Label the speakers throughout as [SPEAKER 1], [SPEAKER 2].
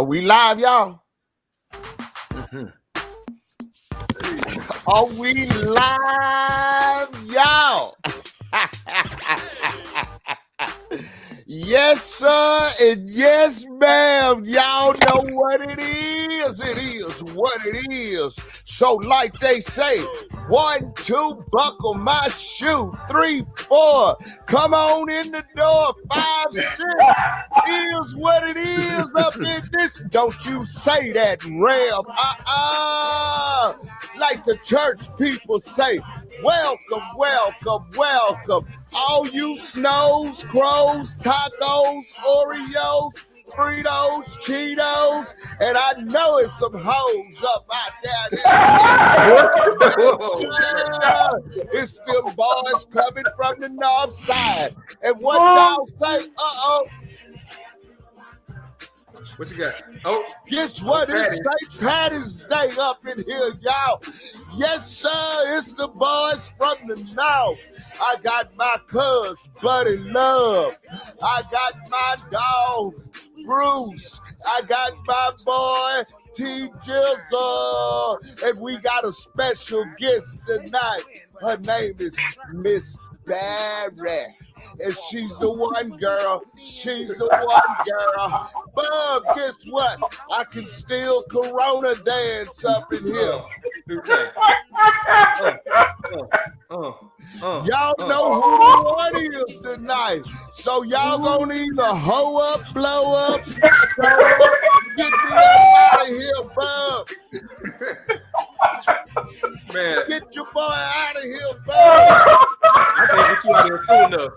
[SPEAKER 1] Are we live, y'all? Are we live, y'all? Yes, sir, and yes, ma'am. Y'all know what it is. It is what it is. So, like they say, 1, 2, buckle my shoe. 3, 4, come on in the door. 5, 6 is what it is up in this. Don't you say that, Rev. Like the church people say, welcome, welcome, welcome. All you snows, crows, tacos, Oreos, Fritos, Cheetos, and I know it's some hoes up out there. It's them boys coming from the north side. And what y'all say?
[SPEAKER 2] What you got? Oh,
[SPEAKER 1] guess what? It's St. Patty's Day up in here, y'all. Yes, sir. It's the boys from the north. I got my cuz, Buddy Love. I got my dog, Bruce. I got my boy, T. Jizzle. And we got a special guest tonight. Her name is Miss Berry. And she's the one girl. She's the one girl. Bub, guess what? I can still Corona dance up in here. Y'all know who the one is tonight. So y'all gonna either hoe up, blow up, show up, get me out of here, Bub.
[SPEAKER 2] Man,
[SPEAKER 1] get your boy out of here, Bub.
[SPEAKER 2] I can't get you out of here soon enough.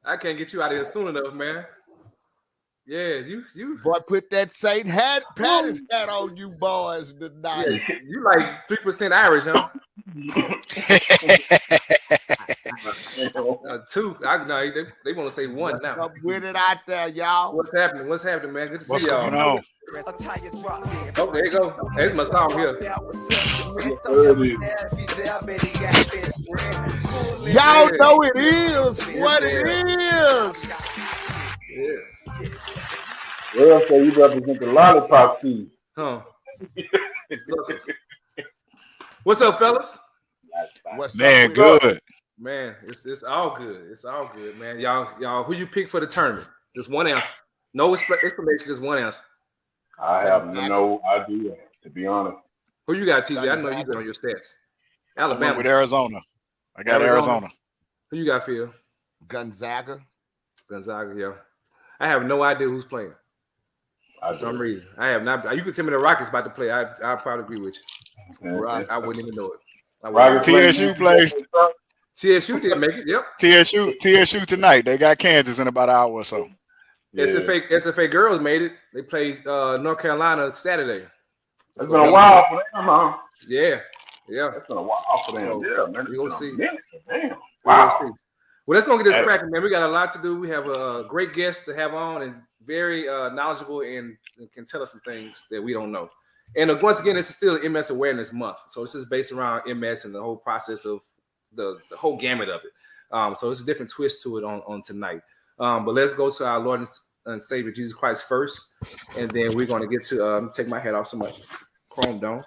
[SPEAKER 2] I can't get you out of here soon enough, man. Yeah, you
[SPEAKER 1] boy, put that St. Patty's hat on you boys tonight.
[SPEAKER 2] Yeah, you like 3% Irish, huh? 2. No, they want to say 1
[SPEAKER 1] What's
[SPEAKER 2] now.
[SPEAKER 1] Up with it out there, y'all.
[SPEAKER 2] What's happening? What's happening, man? Good to
[SPEAKER 3] What's
[SPEAKER 2] see y'all.
[SPEAKER 3] Going on?
[SPEAKER 2] Oh, there you go. There's my song here.
[SPEAKER 1] Y'all know it is what it is.
[SPEAKER 2] Yeah.
[SPEAKER 4] Well, so you represent the lollipop team.
[SPEAKER 2] Huh. What's up, fellas?
[SPEAKER 3] Man, good.
[SPEAKER 2] Man, it's all good. It's all good, man. Y'all, who you pick for the tournament? Just one answer. No explanation, just one answer.
[SPEAKER 4] I have no idea, to be honest.
[SPEAKER 2] Who you got, TJ? I know you got on your stats. Alabama.
[SPEAKER 3] I'm with Arizona. I got Arizona.
[SPEAKER 2] Who you got, Phil?
[SPEAKER 1] Gonzaga,
[SPEAKER 2] yeah. I have no idea who's playing. For some reason. I have not. You could tell me the Rockets about to play. I'll probably agree with you.
[SPEAKER 1] Right.
[SPEAKER 2] I wouldn't even know it.
[SPEAKER 3] TSU plays.
[SPEAKER 2] TSU didn't make it. Yep.
[SPEAKER 3] TSU tonight. They got Kansas in about an hour or so.
[SPEAKER 4] Yeah.
[SPEAKER 2] SFA girls made it. They played North Carolina Saturday.
[SPEAKER 4] It's been a while for them, huh?
[SPEAKER 2] Yeah.
[SPEAKER 4] It's been a while for them. Yeah, man.
[SPEAKER 2] We're going to see.
[SPEAKER 4] Damn. Wow.
[SPEAKER 2] Well, let's go get this cracking, man. We got a lot to do. We have a great guest to have on and very knowledgeable and can tell us some things that we don't know. And once again, this is still MS Awareness Month. So this is based around MS and the whole process of the whole gamut of it. So it's a different twist to it on tonight. But let's go to our Lord and Savior Jesus Christ first. And then we're going to get to take my hat off so much. Chrome dome.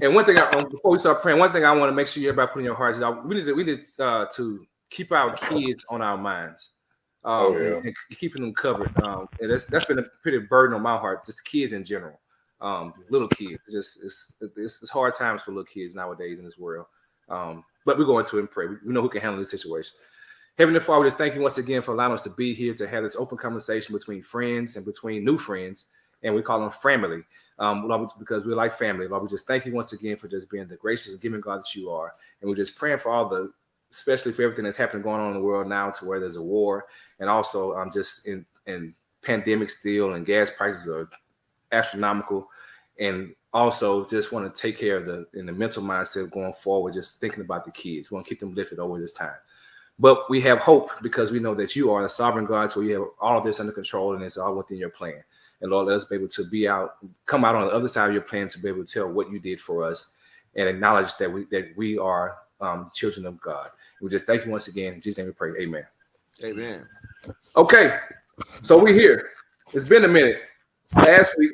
[SPEAKER 2] And one thing, before we start praying, one thing I want to make sure everybody put in your hearts is we need to keep our kids on our minds, and keeping them covered. And that's been a pretty burden on my heart, just kids in general, little kids. It's hard times for little kids nowadays in this world. But we're going to and pray. We know who can handle this situation. Heavenly Father, we just thank you once again for allowing us to be here to have this open conversation between friends and between new friends. And we call them family, Lord, because we're like family. Lord, we just thank you once again for just being the gracious and giving God that you are. And we're just praying for especially for everything that's happening going on in the world now, to where there's a war, and also just in pandemic still, and gas prices are astronomical. And also just want to take care of in the mental mindset going forward, just thinking about the kids. We want to keep them lifted over this time. But we have hope because we know that you are the sovereign God, so you have all of this under control, and it's all within your plan. And Lord, let us be able to come out on the other side of your plan to be able to tell what you did for us and acknowledge that we are children of God. We just thank you once again. In Jesus' name we pray. Amen.
[SPEAKER 1] Amen.
[SPEAKER 2] Okay, so we here. It's been a minute. Last week,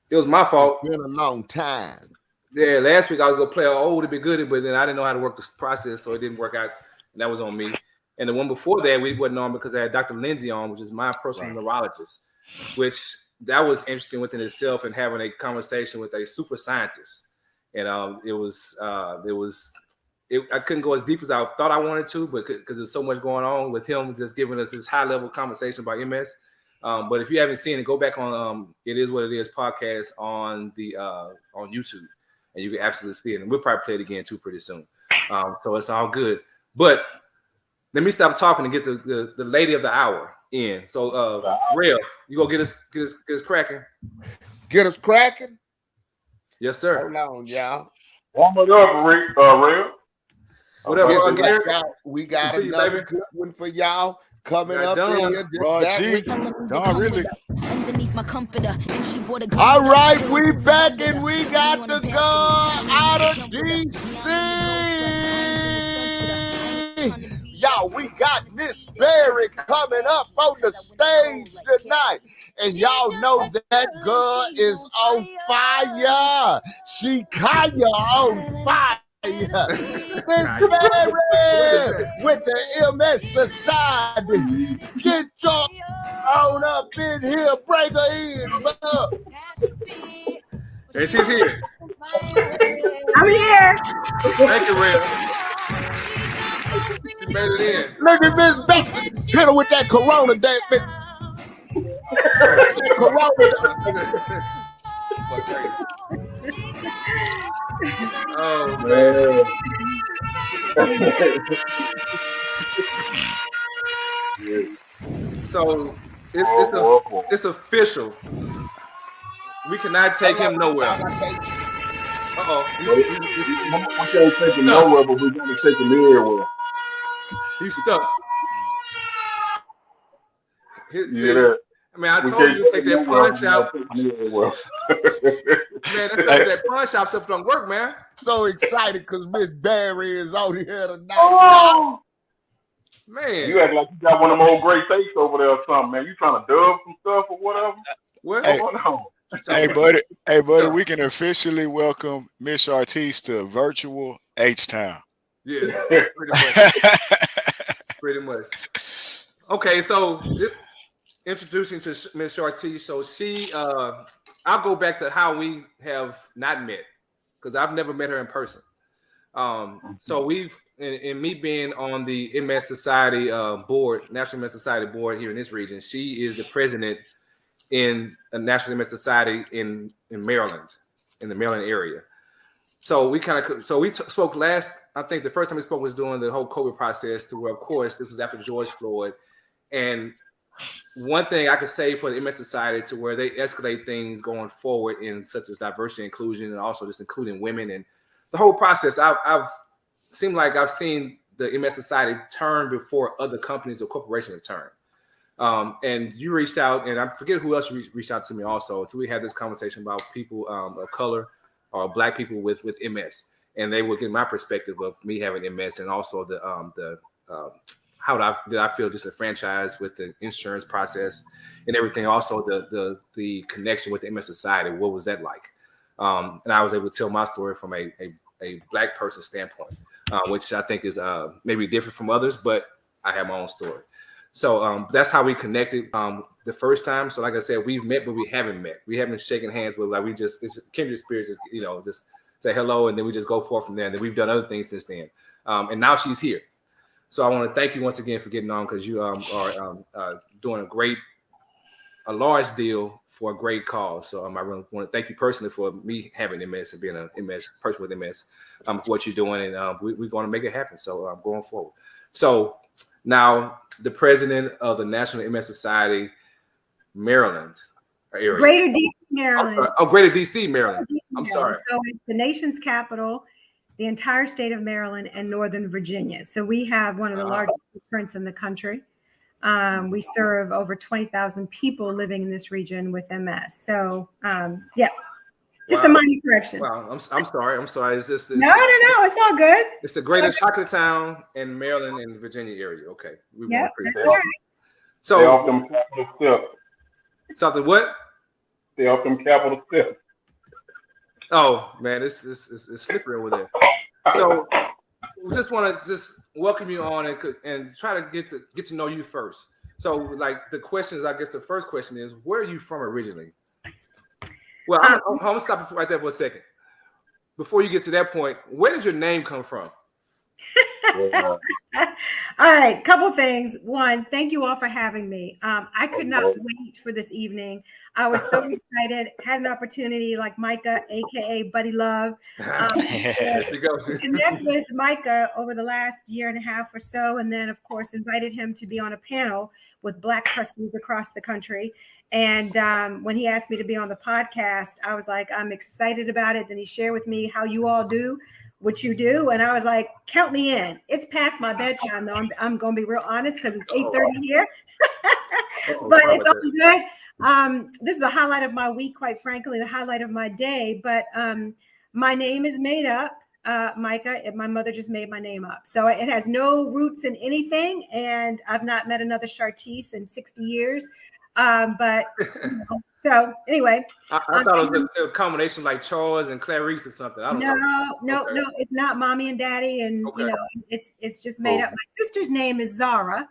[SPEAKER 2] it was my fault.
[SPEAKER 1] It's been a long time.
[SPEAKER 2] Yeah, last week I was gonna play an old to be good, but then I didn't know how to work this process, so it didn't work out, and that was on me. And the one before that, we wasn't on because I had Dr. Lindsay on, which is my personal neurologist, which that was interesting within itself, and having a conversation with a super scientist. And I couldn't go as deep as I thought I wanted to, but because there's so much going on with him, just giving us this high level conversation about MS. But if you haven't seen it, go back on It Is What It Is podcast on YouTube, and you can absolutely see it. And we'll probably play it again too pretty soon. So it's all good. But let me stop talking and get the lady of the hour in. So Rev, you go get us cracking.
[SPEAKER 1] Get us cracking.
[SPEAKER 2] Yes, sir.
[SPEAKER 1] Hold on, y'all.
[SPEAKER 4] Warm it up, Rev.
[SPEAKER 2] Whatever.
[SPEAKER 1] We got another good one for y'all coming up in here.
[SPEAKER 3] Don, really?
[SPEAKER 1] All right, we back and we got the gun out of DC. Y'all, we got Miss Berry coming up on the stage tonight. And y'all know that girl is on fire. She Kaya on fire. Miss Berry with the MS Society. Get your on up in here. Break her in, love.
[SPEAKER 2] And she's here.
[SPEAKER 5] I'm here.
[SPEAKER 2] Thank you, Rev. She made it in.
[SPEAKER 1] Look at Miss Becky. Hit her with that Corona, that
[SPEAKER 2] Oh
[SPEAKER 4] man.
[SPEAKER 2] So it's official. We cannot take him nowhere. Uh-oh.
[SPEAKER 4] We can't take him nowhere, but we gotta take him everywhere.
[SPEAKER 2] He's stuck.
[SPEAKER 4] Yeah.
[SPEAKER 2] I mean, I told you to take that punch out. Man, that punch out stuff don't work, man.
[SPEAKER 1] So excited because Miss Berry is on here tonight.
[SPEAKER 4] Oh.
[SPEAKER 2] Man.
[SPEAKER 4] You act like you got one of them old great tapes over there or something, man. You trying to dub some stuff or whatever?
[SPEAKER 2] What?
[SPEAKER 3] Hey.
[SPEAKER 4] What's going on?
[SPEAKER 3] Hey, buddy, we can officially welcome Miss Chartese to virtual H-Town.
[SPEAKER 2] Yes, pretty much. Okay, so this introducing to Miss Chartese. So she, I'll go back to how we have not met because I've never met her in person. So we've, in me being on the MS Society board, National MS Society board here in this region, she is the president in a National MS Society in Maryland, in the Maryland area. So we spoke last, I think the first time we spoke was during the whole COVID process, to where, of course, this was after George Floyd. And one thing I could say for the MS Society, to where they escalate things going forward in such as diversity, inclusion, and also just including women and the whole process. I've seemed like I've seen the MS Society turn before other companies or corporations turn. And you reached out, and I forget who else reached out to me also. So we had this conversation about people of color or Black people with MS, and they would get my perspective of me having MS, and also how did I feel disenfranchised with the insurance process and everything. Also the connection with the MS Society. What was that like? And I was able to tell my story from a Black person standpoint, which I think is maybe different from others, but I have my own story. So that's how we connected the first time. So like I said, we've met, but we haven't met. We haven't shaken hands with, like, it's kindred spirits, just say hello, and then we just go forth from there. And then we've done other things since then. And now she's here. So I want to thank you once again for getting on, because you are doing a large deal for a great cause. So I really want to thank you personally for me having MS and being a MS person with MS, for what you're doing, and we're going to make it happen. So going forward. So now the president of the National MS Society, Maryland area.
[SPEAKER 5] Greater DC, Maryland.
[SPEAKER 2] Greater DC, Maryland. I'm sorry.
[SPEAKER 5] So it's the nation's capital, the entire state of Maryland, and Northern Virginia. So we have one of the largest footprints in the country. We serve over 20,000 people living in this region with MS. So, yeah. Just a minor correction.
[SPEAKER 2] Wow, I'm sorry. It's just
[SPEAKER 5] no. It's all good.
[SPEAKER 2] It's the greater chocolate town in Maryland and Virginia area. Okay, we want to appreciate that. So
[SPEAKER 4] stay off them capital steps.
[SPEAKER 2] Something what?
[SPEAKER 4] Stay off them capital steps.
[SPEAKER 2] Oh man, it's slippery over there. So we just want to welcome you on and try to get to know you first. So like the questions, I guess the first question is, where are you from originally? Well, I'm gonna stop you right there for a second. Before you get to that point, where did your name come from?
[SPEAKER 5] All right, couple things. One, thank you all for having me. I could not wait for this evening. I was so excited. Had an opportunity like Micah, aka Buddy Love, to connect with Micah over the last year and a half or so, and then of course invited him to be on a panel with Black trustees across the country. And when he asked me to be on the podcast, I was like, I'm excited about it. Then he shared with me how you all do what you do. And I was like, count me in. It's past my bedtime, though. I'm going to be real honest because it's 8:30 here. But it's all good. This is a highlight of my week, quite frankly, the highlight of my day. But my name is made up, Micah. My mother just made my name up. So it has no roots in anything. And I've not met another Chartese in 60 years. But so anyway,
[SPEAKER 2] I thought it was a combination like Charles and Clarice or something. I don't know.
[SPEAKER 5] No, it's not mommy and daddy, and it's just made up. My sister's name is Zara,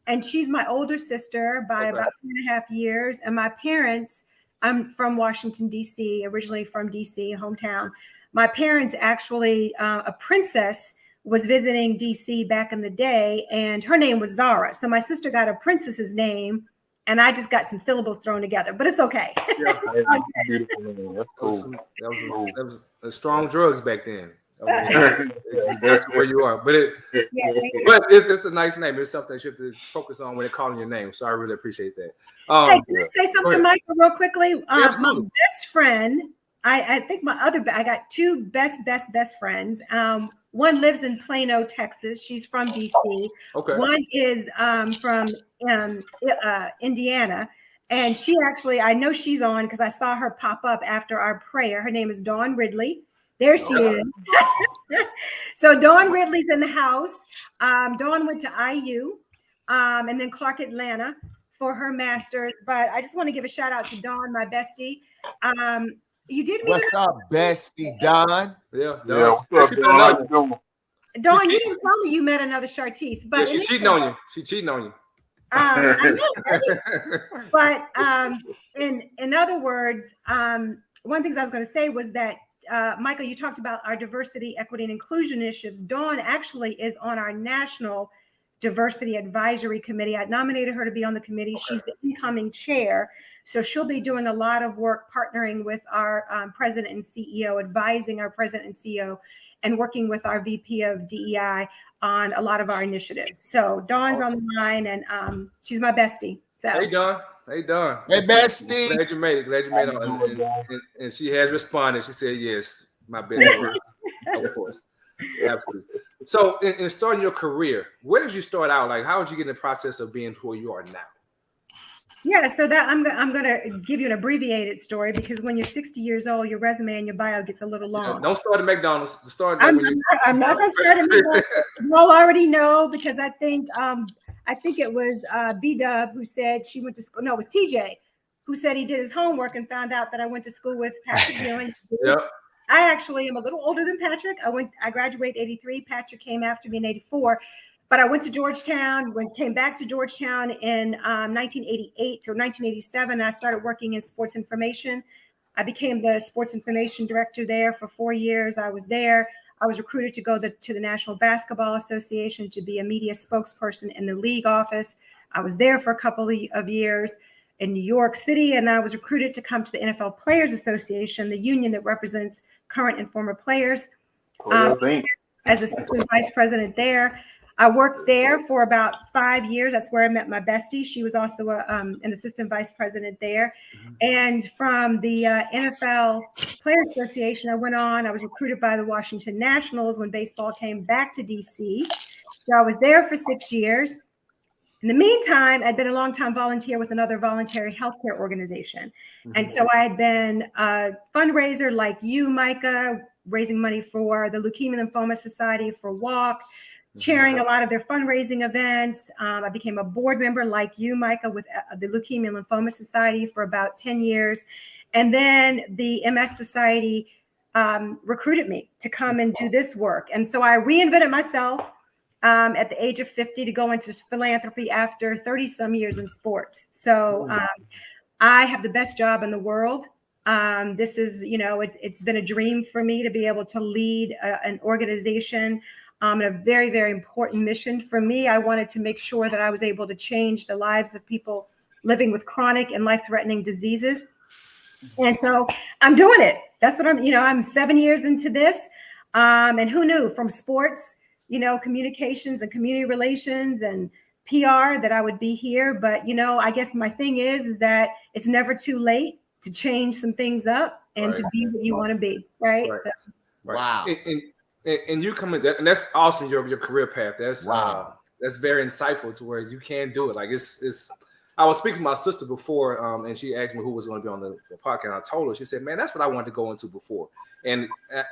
[SPEAKER 5] and she's my older sister by about 4.5 years. And my parents, I'm from Washington D.C., originally from D.C., hometown. My parents actually, a princess was visiting D.C. back in the day, and her name was Zara. So my sister got a princess's name. And I just got some syllables thrown together, but it's okay.
[SPEAKER 2] Yeah, beautiful. That's cool. That was strong drugs back then. That's where you are, but it's a nice name. It's something you have to focus on when they're calling your name. So I really appreciate that.
[SPEAKER 5] Hey, can I say something, Michael, real quickly? My best friend, I think I got two best friends. One lives in Plano, Texas. She's from DC.
[SPEAKER 2] Okay.
[SPEAKER 5] One is from Indiana. And she actually, I know she's on because I saw her pop up after our prayer. Her name is Dawn Ridley. There she is. So Dawn Ridley's in the house. Dawn went to IU and then Clark Atlanta for her master's. But I just want to give a shout out to Dawn, my bestie. You did meet
[SPEAKER 1] What's up, bestie Don?
[SPEAKER 2] Yeah.
[SPEAKER 4] What's up, Don?
[SPEAKER 5] Dawn, you didn't tell me you met another Chartese, but
[SPEAKER 2] she's cheating on you. She's cheating on you.
[SPEAKER 5] But in other words, one of the things I was going to say was that Michael, you talked about our diversity, equity, and inclusion initiatives. Dawn actually is on our national diversity advisory committee. I nominated her to be on the committee. Okay. She's the incoming chair. So she'll be doing a lot of work partnering with our president and CEO, advising our president and CEO, and working with our VP of DEI on a lot of our initiatives. So Dawn's on the line, and she's my bestie. So
[SPEAKER 2] Hey, Dawn. Hey,
[SPEAKER 1] bestie.
[SPEAKER 2] Glad you made it. And she has responded. She said, yes, my bestie. Of course. Absolutely. So in starting your career, where did you start out? Like, how did you get in the process of being who you are now?
[SPEAKER 5] Yeah, so that I'm going to give you an abbreviated story because when you're 60 years old, your resume and your bio gets a little long.
[SPEAKER 2] Don't start at McDonald's.
[SPEAKER 5] I'm not going to start at McDonald's. You all already know because I think it was B-Dub who said she went to school. No, it was TJ who said he did his homework and found out that I went to school with Patrick Ewing.
[SPEAKER 2] Yep.
[SPEAKER 5] I actually am a little older than Patrick. I graduated 83. Patrick came after me in 84. But I went to Georgetown, came back to Georgetown in 1988 to 1987. And I started working in sports information. I became the sports information director there for 4 years. I was there. I was recruited to go to the National Basketball Association to be a media spokesperson in the league office. I was there for a couple of years in New York City, and I was recruited to come to the NFL Players Association, the union that represents current and former players, as assistant vice president there. I worked there for about 5 years. That's where I met my bestie. She was also an assistant vice president there. And from the NFL Players Association, I was recruited by the Washington Nationals when baseball came back to DC. So I was there for 6 years. In the meantime, I'd been a long-time volunteer with another voluntary healthcare organization. And so I had been a fundraiser like you, Micah, raising money for the Leukemia and Lymphoma Society for WALK, chairing a lot of their fundraising events. I became a board member like you, Micah, with the Leukemia and Lymphoma Society for about 10 years. And then the MS Society recruited me to come and do this work. And so I reinvented myself at the age of 50 to go into philanthropy after 30 some years in sports. So I have the best job in the world. This is, it's been a dream for me to be able to lead an organization, a very, very important mission for me. I wanted to make sure that I was able to change the lives of people living with chronic and life-threatening diseases. And so I'm doing it. That's what I'm 7 years into this. And who knew from sports, communications and community relations and PR that I would be here. But, I guess my thing is that it's never too late to change some things up and to be what you want to be. Right. So.
[SPEAKER 1] Wow.
[SPEAKER 2] And you come in, and that's awesome. Your career path. That's very insightful to where you can do it. Like it's. I was speaking to my sister before, and she asked me who was going to be on the podcast. And I told her, she said, "Man, that's what I wanted to go into before." And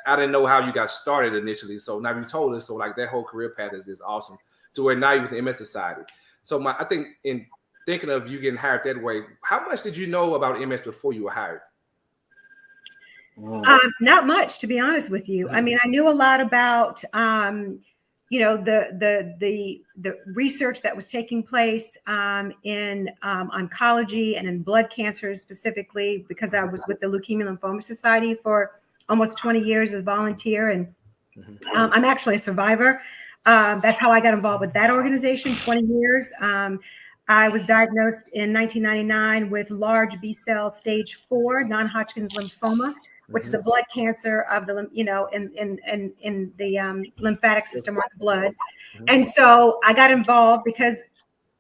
[SPEAKER 2] I didn't know how you got started initially. So now you told us, so like that whole career path is awesome. To where now you're with the MS Society. So I think in thinking of you getting hired that way, how much did you know about MS before you were hired?
[SPEAKER 5] Not much, to be honest with you. I mean, I knew a lot about, the research that was taking place in oncology and in blood cancers specifically, because I was with the Leukemia and Lymphoma Society for almost 20 years as a volunteer. And I'm actually a survivor. That's how I got involved with that organization, 20 years. I was diagnosed in 1999 with large B-cell stage 4 non-Hodgkin's lymphoma, which is a blood cancer of the, in the lymphatic system or the blood. And so I got involved because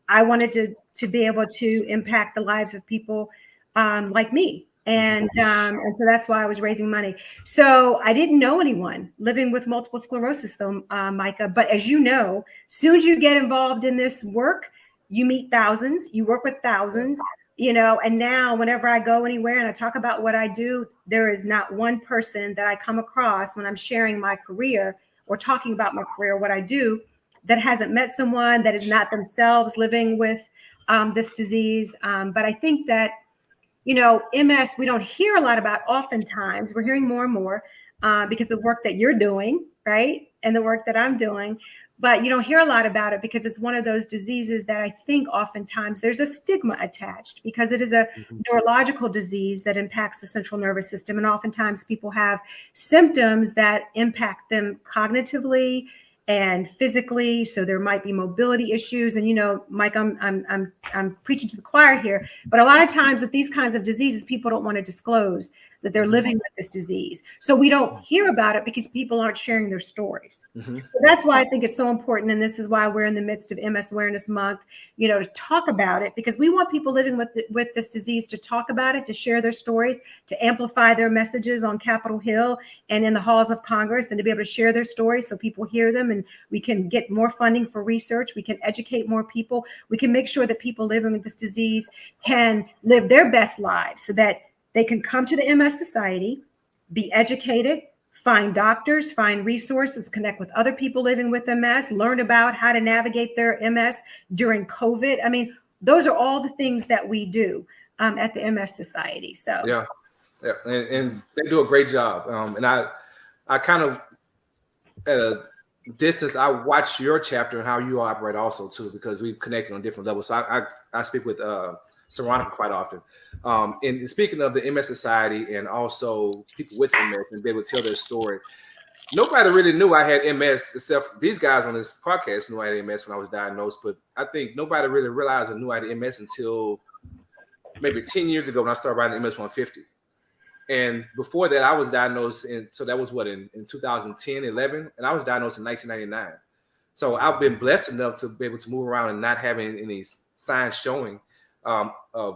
[SPEAKER 5] I wanted to be able to impact the lives of people like me. And so that's why I was raising money. So I didn't know anyone living with multiple sclerosis, though, Micah. But as you know, soon as you get involved in this work, you meet thousands, you work with thousands, and now whenever I go anywhere and I talk about what I do, there is not one person that I come across when I'm sharing my career or talking about my career, what I do, that hasn't met someone that is not themselves living with this disease. But I think that MS, we don't hear a lot about oftentimes. We're hearing more and more because of the work that you're doing, right? And the work that I'm doing. But you don't hear a lot about it because it's one of those diseases that I think oftentimes there's a stigma attached because it is a neurological disease that impacts the central nervous system. And oftentimes people have symptoms that impact them cognitively and physically. So there might be mobility issues. And, Mike, I'm preaching to the choir here, but a lot of times with these kinds of diseases, people don't want to disclose that they're living with this disease. So we don't hear about it because people aren't sharing their stories. So that's why I think it's so important. And this is why we're in the midst of MS Awareness Month, to talk about it, because we want people living with this disease to talk about it, to share their stories, to amplify their messages on Capitol Hill and in the halls of Congress, and to be able to share their stories so people hear them, and we can get more funding for research. We can educate more people. We can make sure that people living with this disease can live their best lives so that they can come to the MS Society, be educated, find doctors, find resources, connect with other people living with MS, learn about how to navigate their MS during COVID. I mean, those are all the things that we do at the MS Society. So
[SPEAKER 2] yeah. And they do a great job. And I kind of at a distance, I watch your chapter and how you operate also too, because we've connected on different levels. So I speak with Saronica quite often. And speaking of the MS Society and also people with MS and be able to tell their story, nobody really knew I had MS except these guys on this podcast knew I had MS when I was diagnosed. But I think nobody really realized I knew I had MS until maybe 10 years ago when I started writing MS 150. And before that, I was diagnosed so that was in 2010, 11, and I was diagnosed in 1999. So I've been blessed enough to be able to move around and not having any signs showing,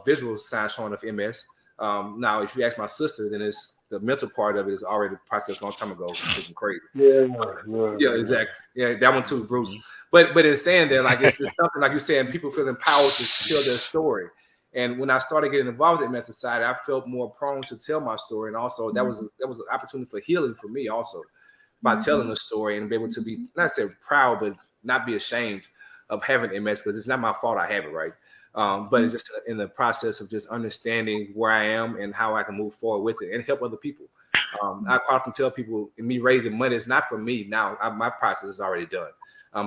[SPEAKER 2] visual signs showing of MS. Now, if you ask my sister, then it's the mental part of it is already processed a long time ago. It's crazy.
[SPEAKER 4] Yeah,
[SPEAKER 2] exactly. Yeah, that one too, Bruce. But in saying that, like it's something like you saying, people feel empowered to tell their story. And when I started getting involved in MS Society, I felt more prone to tell my story, and also that was an opportunity for healing for me also by telling the story and be able to be not say proud, but not be ashamed of having MS because it's not my fault I have it, right? But it's just in the process of just understanding where I am and how I can move forward with it and help other people. I often tell people, me raising money is not for me now. My process is already done.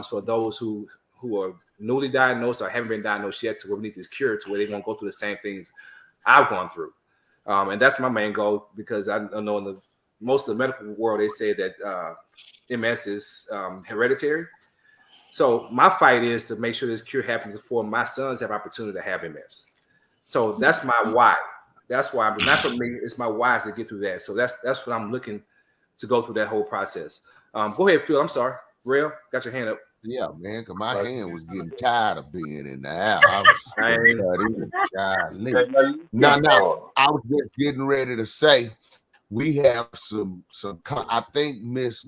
[SPEAKER 2] So those who are newly diagnosed or haven't been diagnosed yet to where we need this cure to where they're going to go through the same things I've gone through. And that's my main goal because I know in most of the medical world, they say that MS is hereditary. So my fight is to make sure this cure happens before my sons have opportunity to have MS. So that's my why. That's why, but not for me. It's my why to get through that. So that's what I'm looking to go through that whole process. Go ahead, Phil. I'm sorry. Real, got your hand up.
[SPEAKER 1] Yeah, man, because my hand was getting tired of being in the house. I was just getting ready to say we have some. I think Miss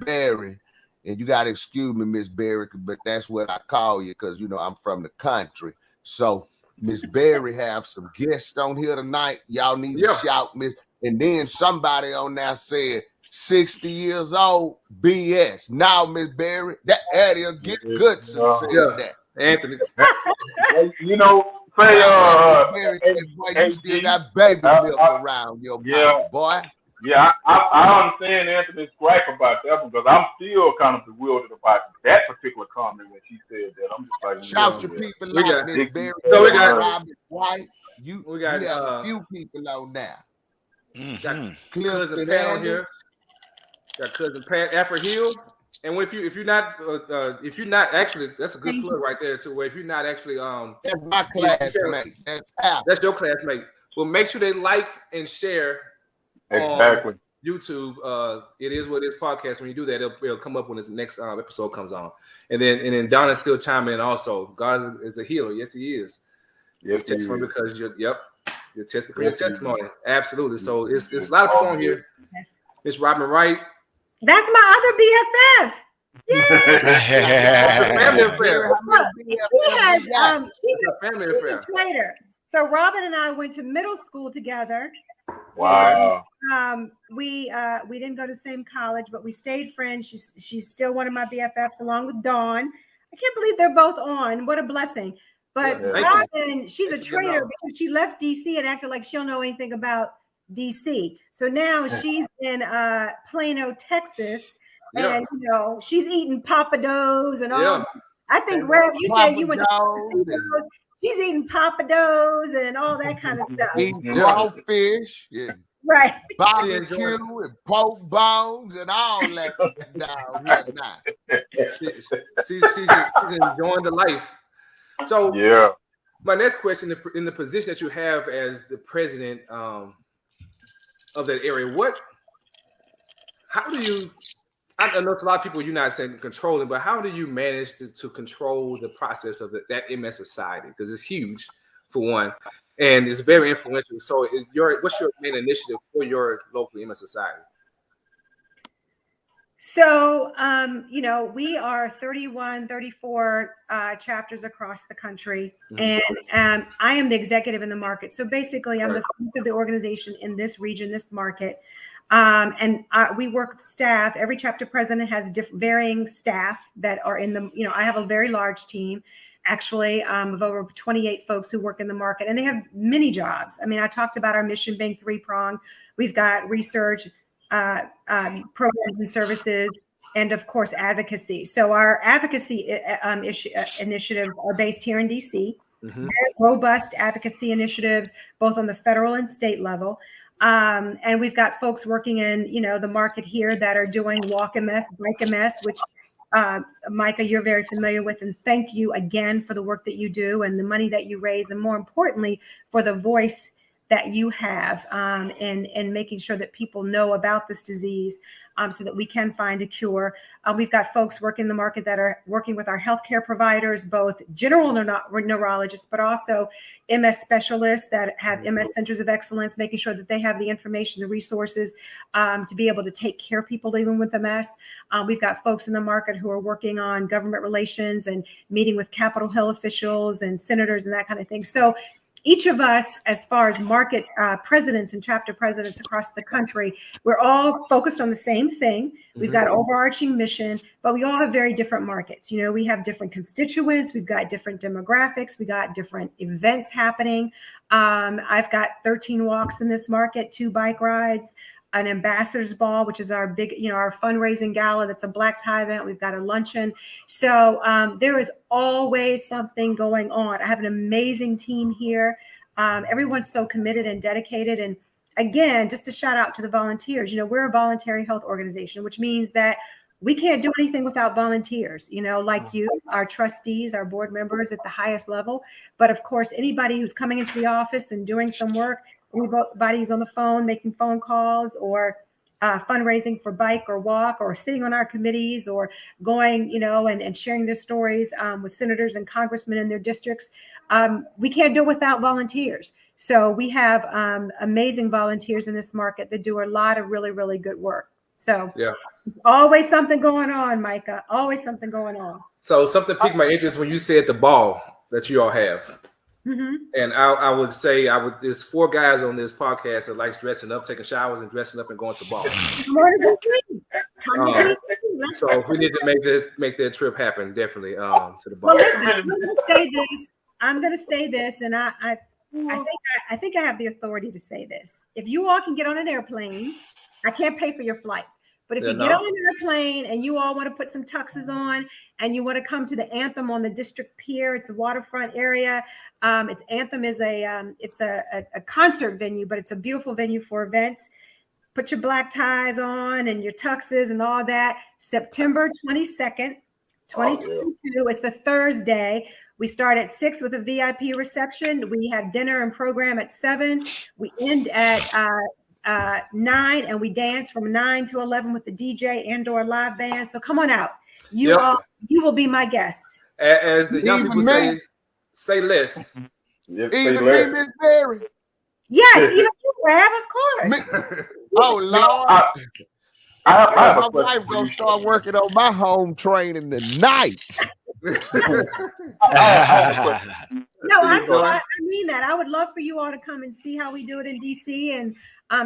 [SPEAKER 1] Berry, and you got to excuse me, Miss Berry, but that's what I call you because I'm from the country. So Miss Berry have some guests on here tonight. Y'all need to shout Miss. And then somebody on there said 60 years old, BS. Now, Miss Berry, that area get good since that.
[SPEAKER 2] Anthony.
[SPEAKER 1] Say, you still got baby milk around your mouth, boy.
[SPEAKER 4] Yeah, I understand Anthony's gripe about that one because I'm still kind of bewildered about that particular comment when she said that. I'm just like,
[SPEAKER 1] shout your people out, Miss Berry.
[SPEAKER 2] So we got
[SPEAKER 1] Robert White. We got
[SPEAKER 2] a
[SPEAKER 1] few people on there.
[SPEAKER 2] Got cousin Pat on here. Got cousin Pat Afro Hill. And if you're not actually, that's a good plug right there too. Where if you're not actually
[SPEAKER 1] that's my classmate.
[SPEAKER 2] That's your classmate. Well, make sure they like and share.
[SPEAKER 4] Exactly.
[SPEAKER 2] YouTube. It is what it is podcast. When you do that, it'll come up when the next episode comes on. And then Donna's still chiming in also. God is a healer. Yes, he is.
[SPEAKER 4] Yes,
[SPEAKER 2] your testimony because your testimony. Absolutely. So it's a lot of people on here. Miss Robin Wright.
[SPEAKER 5] That's my other BFF. Yeah.
[SPEAKER 2] Family affair.
[SPEAKER 5] She's a trader. So Robin and I went to middle school together.
[SPEAKER 4] Wow.
[SPEAKER 5] We didn't go to the same college, but we stayed friends. She's still one of my BFFs, along with Dawn. I can't believe they're both on. What a blessing. But Robin, she's a trader because she left DC and acted like she don't know anything about DC. So now she's in Plano, Texas, and she's eating papados and all. I think Rev, you said you went to she's eating papados and all that kind of stuff.
[SPEAKER 1] Eating crawfish,
[SPEAKER 5] right?
[SPEAKER 1] Barbecue and pork bones and all that.
[SPEAKER 2] She's enjoying the life. So my next question, in the position that you have as the president of that area, how do you? I know it's a lot of people you're not saying controlling, but how do you manage to control the process of that MS Society? Because it's huge, for one, and it's very influential. So what's your main initiative for your local MS Society?
[SPEAKER 5] So, we are 31, 34 chapters across the country, and I am the executive in the market. So basically, I'm the face of the organization in this region, this market. And we work with staff. Every chapter president has varying staff that are in the, I have a very large team, actually, of over 28 folks who work in the market, and they have many jobs. I mean, I talked about our mission being three-pronged. We've got research, programs and services, and of course, advocacy. So our advocacy initiatives are based here in DC, very robust advocacy initiatives, both on the federal and state level. And we've got folks working in, the market here that are doing Walk MS, Break MS, which Micah, you're very familiar with. And thank you again for the work that you do and the money that you raise. And more importantly, for the voice that you have and making sure that people know about this disease so that we can find a cure. We've got folks working the market that are working with our healthcare providers, both general neurologists, but also MS specialists that have MS centers of excellence, making sure that they have the information, the resources to be able to take care of people even with MS. We've got folks in the market who are working on government relations and meeting with Capitol Hill officials and senators and that kind of thing. So each of us, as far as market presidents and chapter presidents across the country, we're all focused on the same thing. We've got overarching mission, but we all have very different markets. You know, we have different constituents. We've got different demographics. We got different events happening. I've got 13 walks in this market, 2 bike rides, an ambassador's ball, which is our big, our fundraising gala. That's a black tie event. We've got a luncheon. So there is always something going on. I have an amazing team here. Everyone's so committed and dedicated. And again, just a shout out to the volunteers. We're a voluntary health organization, which means that we can't do anything without volunteers, like you, our trustees, our board members at the highest level. But of course, anybody who's coming into the office and doing some work, anybody who's on the phone, making phone calls or fundraising for bike or walk or sitting on our committees or going, and sharing their stories with senators and congressmen in their districts. We can't do it without volunteers. So we have amazing volunteers in this market that do a lot of really, really good work. So yeah, it's always something going on, Micah, always something going on.
[SPEAKER 2] So something piqued my interest when you said the ball that you all have. And I would say there's 4 guys on this podcast that likes dressing up, taking showers and dressing up and going to ball. So we need to make that trip happen, definitely, to the ball.
[SPEAKER 5] Well, listen, I'm going to say this, and I think I have the authority to say this. If you all can get on an airplane, I can't pay for your flights. But if you get on an airplane and you all want to put some tuxes on and you want to come to the Anthem on the District Pier, it's a waterfront area. Anthem is a concert venue, but it's a beautiful venue for events. Put your black ties on and your tuxes and all that. September 22nd, 2022. It's the Thursday. We start at 6 with a VIP reception. We have dinner and program at 7. We end at 9, and we dance from 9 to 11 with the DJ and/or live band. So come on out. You will be my guests.
[SPEAKER 2] As the young people say less.
[SPEAKER 1] Even me, Miss Berry.
[SPEAKER 5] Yes, even you, Rab, of course.
[SPEAKER 1] Oh Lord. My wife gonna start working on my home training tonight.
[SPEAKER 5] No, I mean that. I would love for you all to come and see how we do it in DC, and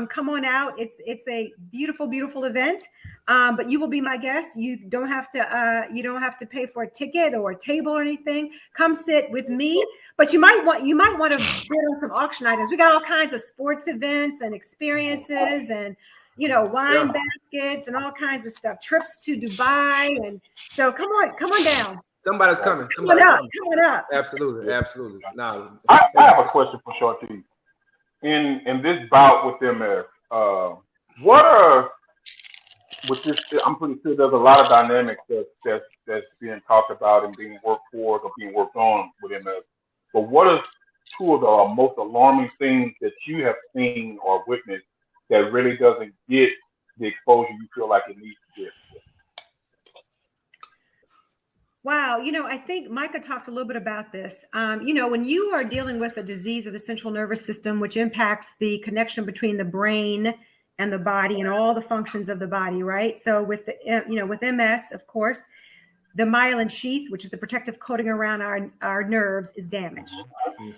[SPEAKER 5] come on out. It's a beautiful, beautiful event. But you will be my guest. You don't have to pay for a ticket or a table or anything. Come sit with me. But you might want to bid on some auction items. We got all kinds of sports events and experiences and wine baskets and all kinds of stuff. Trips to Dubai, and so come on down.
[SPEAKER 2] Somebody's coming.
[SPEAKER 5] Come on up.
[SPEAKER 2] Absolutely. No,
[SPEAKER 4] I have a question for Chartese. In this bout with MS, what are with this? I'm pretty sure there's a lot of dynamics that's being talked about and being worked towards or being worked on with MS. But what are 2 of the most alarming things that you have seen or witnessed that really doesn't get the exposure you feel like it needs to get?
[SPEAKER 5] Wow. I think Micah talked a little bit about this. When you are dealing with a disease of the central nervous system, which impacts the connection between the brain and the body and all the functions of the body, right? So with MS, of course, the myelin sheath, which is the protective coating around our nerves, is damaged.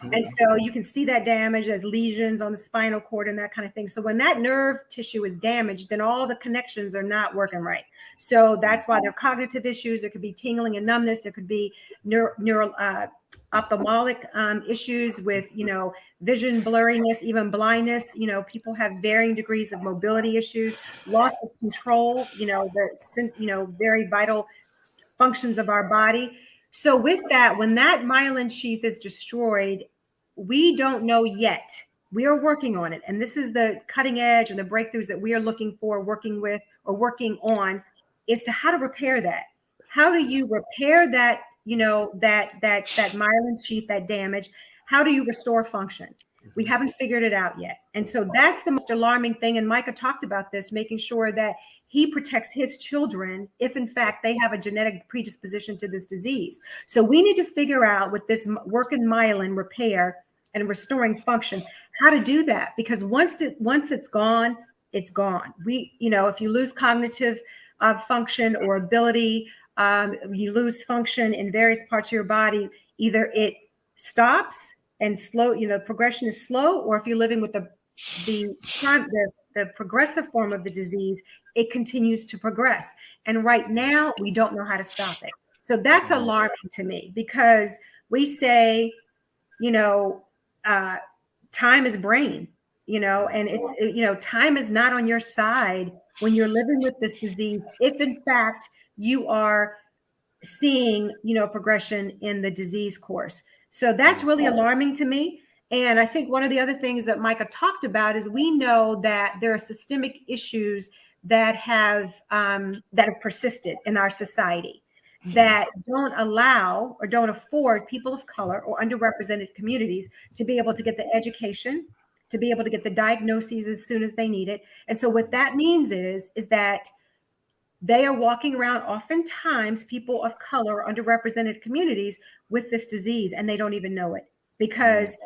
[SPEAKER 5] And so you can see that damage as lesions on the spinal cord and that kind of thing. So when that nerve tissue is damaged, then all the connections are not working right. So that's why there are cognitive issues. There could be tingling and numbness. There could be neural ophthalmic issues with, vision blurriness, even blindness. People have varying degrees of mobility issues, loss of control, very vital functions of our body. So with that, when that myelin sheath is destroyed, we don't know yet. We are working on it. And this is the cutting edge and the breakthroughs that we are looking for, working with, or working on, is to how to repair that. How do you repair that, that myelin sheath, that damage? How do you restore function? We haven't figured it out yet. And so that's the most alarming thing. And Micah talked about this, making sure that he protects his children if in fact they have a genetic predisposition to this disease. So we need to figure out with this work in myelin repair and restoring function, how to do that. Because once it's gone, it's gone. If you lose cognitive function or ability, you lose function in various parts of your body, either it stops and slow, progression is slow, or if you're living with the progressive form of the disease, it continues to progress. And right now, we don't know how to stop it. So that's alarming to me, because we say, time is brain, and it's, time is not on your side when you're living with this disease, if in fact you are seeing, progression in the disease course. So that's really alarming to me. And I think one of the other things that Micah talked about is we know that there are systemic issues that have persisted in our society that don't allow or don't afford people of color or underrepresented communities to be able to get the education, to be able to get the diagnoses as soon as they need it. And so what that means is that they are walking around, oftentimes people of color, underrepresented communities, with this disease, and they don't even know it, because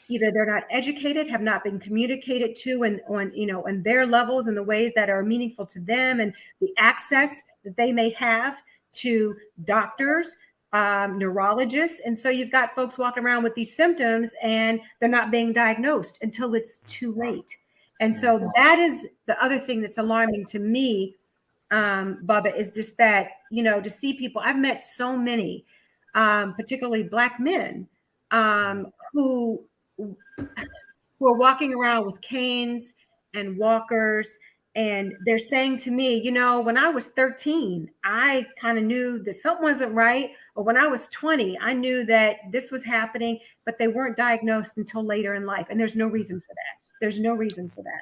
[SPEAKER 5] either they're not educated, have not been communicated to, and on their levels in the ways that are meaningful to them, and the access that they may have to doctors, neurologists. And so you've got folks walking around with these symptoms and they're not being diagnosed until it's too late. And so that is the other thing that's alarming to me, Bubba, is just that, to see people, I've met so many, particularly Black men, who are walking around with canes and walkers. And they're saying to me, when I was 13, I kind of knew that something wasn't right. Or when I was 20, I knew that this was happening, but they weren't diagnosed until later in life. And there's no reason for that. There's no reason for that.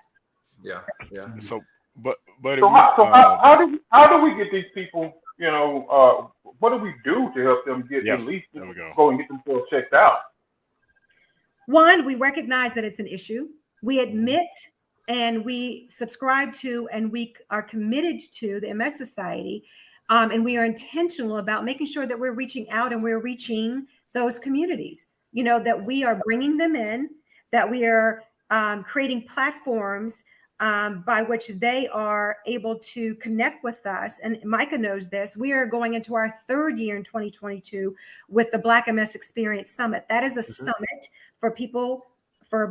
[SPEAKER 2] Yeah. Yeah.
[SPEAKER 3] So,
[SPEAKER 4] how do we get these people, what do we do to help them get at least go and get themselves checked out?
[SPEAKER 5] One, we recognize that it's an issue. We admit and we subscribe to, and we are committed to the MS Society. And we are intentional about making sure that we're reaching out and we're reaching those communities, that we are bringing them in, that we are creating platforms by which they are able to connect with us. And Micah knows this. We are going into our third year in 2022 with the Black MS Experience Summit. That is a summit for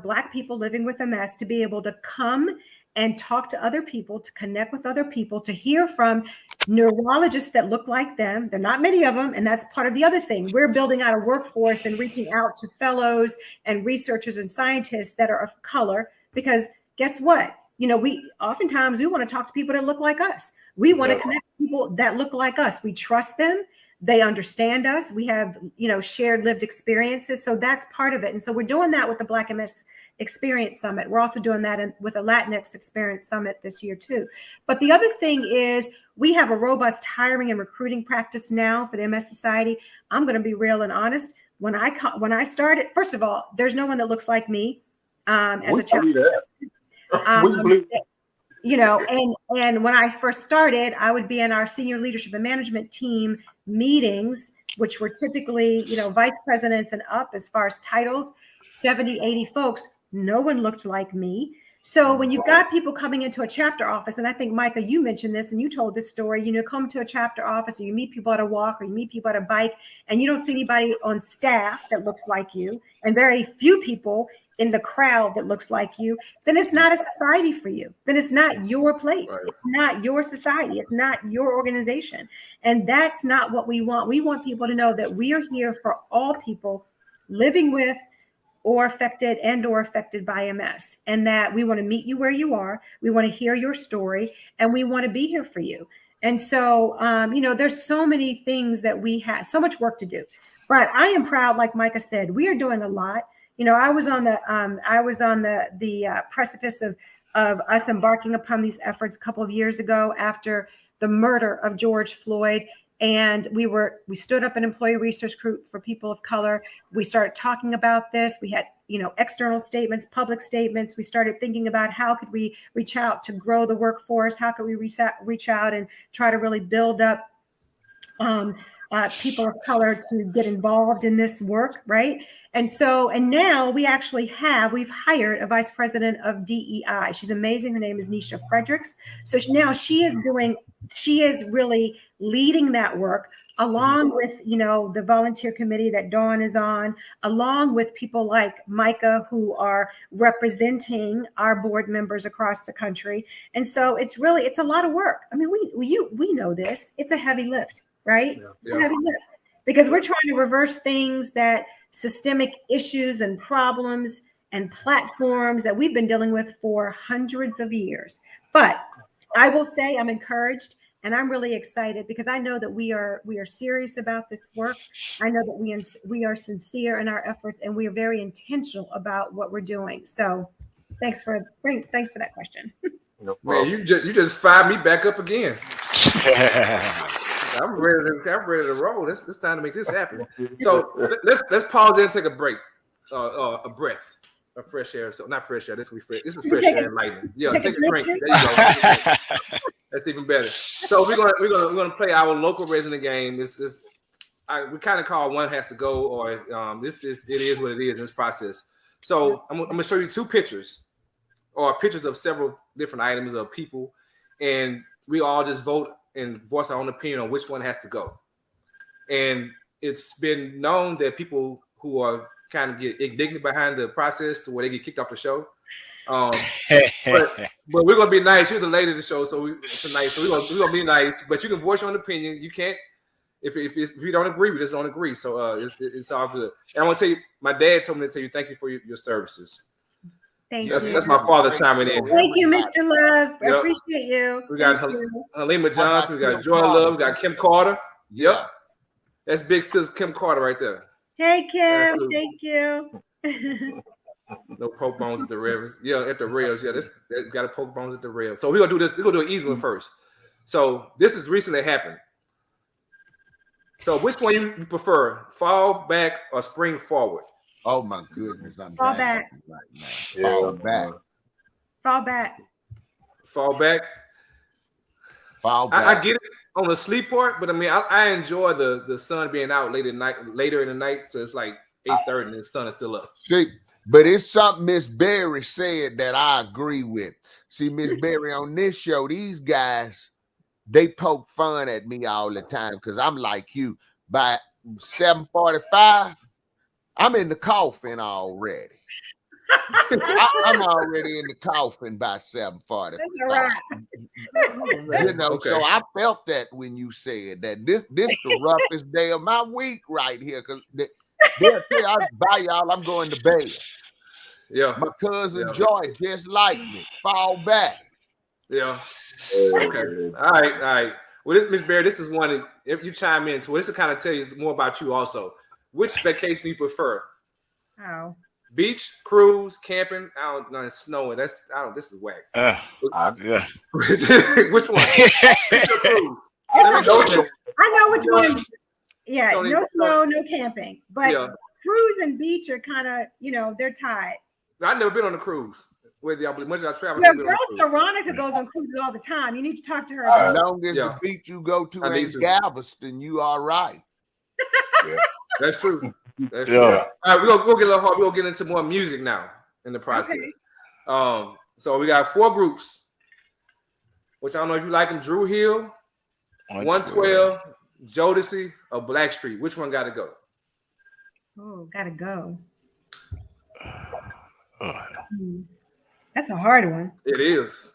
[SPEAKER 5] Black people living with MS to be able to come and talk to other people, to connect with other people, to hear from neurologists that look like them. There are not many of them, and that's part of the other thing. We're building out a workforce and reaching out to fellows and researchers and scientists that are of color, because guess what? We oftentimes we want to talk to people that look like us. We want to connect with people that look like us. We trust them. They understand us. We have, shared lived experiences. So that's part of it. And so we're doing that with the Black MS Experience Summit. We're also doing that with a Latinx Experience Summit this year too. But the other thing is we have a robust hiring and recruiting practice now for the MS Society. I'm going to be real and honest. When I started, first of all, there's no one that looks like me as a child. And when I first started, I would be in our senior leadership and management team meetings, which were typically, vice presidents and up as far as titles, 70, 80 folks. No one looked like me. So when you've got people coming into a chapter office, and I think, Micah, you mentioned this and you told this story, come to a chapter office, or you meet people at a walk, or you meet people at a bike, and you don't see anybody on staff that looks like you, and very few people in the crowd that looks like you, then it's not a society for you. Then it's not your place. Right. It's not your society. It's not your organization. And that's not what we want. We want people to know that we are here for all people living with or affected by MS, and that we want to meet you where you are. We want to hear your story, and we want to be here for you. And so, there's so many things that we have, so much work to do. But I am proud, like Micah said, we are doing a lot. I was on the precipice of us embarking upon these efforts a couple of years ago after the murder of George Floyd. And we stood up an employee resource group for people of color. We started talking about this. We had, external statements, public statements. We started thinking about how could we reach out to grow the workforce? How could we reach out and try to really build up people of color to get involved in this work, right? And now we've hired a vice president of DEI. She's amazing. Her name is Nisha Fredericks. So now she is really leading that work along with, the volunteer committee that Dawn is on, along with people like Micah, who are representing our board members across the country. And so it's a lot of work. I mean, we know this. It's a heavy lift, right?
[SPEAKER 2] Yeah.
[SPEAKER 5] It's a heavy lift because we're trying to reverse things that systemic issues and problems and platforms that we've been dealing with for hundreds of years. But I will say I'm encouraged and I'm really excited because I know that we are serious about this work. I know that we are sincere in our efforts and we are very intentional about what we're doing. So thanks for that question.
[SPEAKER 2] Man, you just fired me back up again. I'm ready to roll. It's time to make this happen. So let's pause there and take a break, a breath, a fresh air. So not fresh air. This will be fresh. This is fresh air and lightning. Yeah, take a drink. There you go. That's even better. So we're gonna play our local resident game. We kind of call One Has to Go, or it is what it is in this process. So I'm gonna show you two pictures, or pictures of several different items of people, and we all just vote and voice our own opinion on which one has to go. And it's been known that people who are kind of get indignant behind the process to where they get kicked off the show. But we're gonna be nice. You're the lady of the show, so tonight. So we're gonna be nice. But you can voice your own opinion. You can't if you don't agree, we just don't agree. So it's all good. And I want to tell you, my dad told me to tell you thank you for your services.
[SPEAKER 5] Thank you.
[SPEAKER 2] That's my father chiming in.
[SPEAKER 5] Thank you, Mr. Love. I appreciate you.
[SPEAKER 2] We got Halima Johnson. We got Joy Love. We got Kim Carter. Yep. That's big sis Kim Carter right there.
[SPEAKER 5] Hey, Kim. Thank you.
[SPEAKER 2] No poke bones at the rails. Yeah, at the rails. Yeah, we got to poke bones at the rails. So we're going to do this. We're going to do an easy one first. So this is recently happened. So which one you prefer? Fall back or spring forward?
[SPEAKER 1] Oh my goodness, I'm
[SPEAKER 5] fall back.
[SPEAKER 1] Right now. Fall back.
[SPEAKER 5] Fall back.
[SPEAKER 2] Fall back.
[SPEAKER 1] Fall back.
[SPEAKER 2] I get it on the sleep part, but I mean, I enjoy the sun being out later in the night, so it's like 8:30 and the sun is still up.
[SPEAKER 1] See, but it's something Miss Berry said that I agree with. See, Miss Berry, on this show, these guys, they poke fun at me all the time because I'm like you. By 7:45. I'm in the coffin already. I'm already in the coffin by 7:45. That's all right. So I felt that when you said that this the roughest day of my week right here, because they'll say bye y'all, I'm going to bed.
[SPEAKER 2] Yeah.
[SPEAKER 1] My cousin Joy just like me. Fall back.
[SPEAKER 2] Yeah. Okay. All right. Well, Miss Berry, this is one if you chime in, so this will kind of tell you more about you also. Which vacation you prefer?
[SPEAKER 5] Oh.
[SPEAKER 2] Beach, cruise, camping. I don't know. It's snowing. This is whack.
[SPEAKER 3] Yeah.
[SPEAKER 2] Which one?
[SPEAKER 5] I know which one. Yeah, no snow, no camping. But cruise and beach are kind of, they're tied.
[SPEAKER 2] I've never been on a cruise. Much as I travel.
[SPEAKER 5] Your girl Veronica goes on cruises all the time. You need to talk to her.
[SPEAKER 1] As long as the beach you go to is Galveston, you all right.
[SPEAKER 2] Yeah. That's true. That's true. All right, we'll get a little hard. We'll get into more music now in the process. Okay. So we got 4 groups, which I don't know if you like them: Drew Hill, 112, Jodeci, or Blackstreet. Which one got to go?
[SPEAKER 5] Oh, gotta go. That's a hard one.
[SPEAKER 2] It is.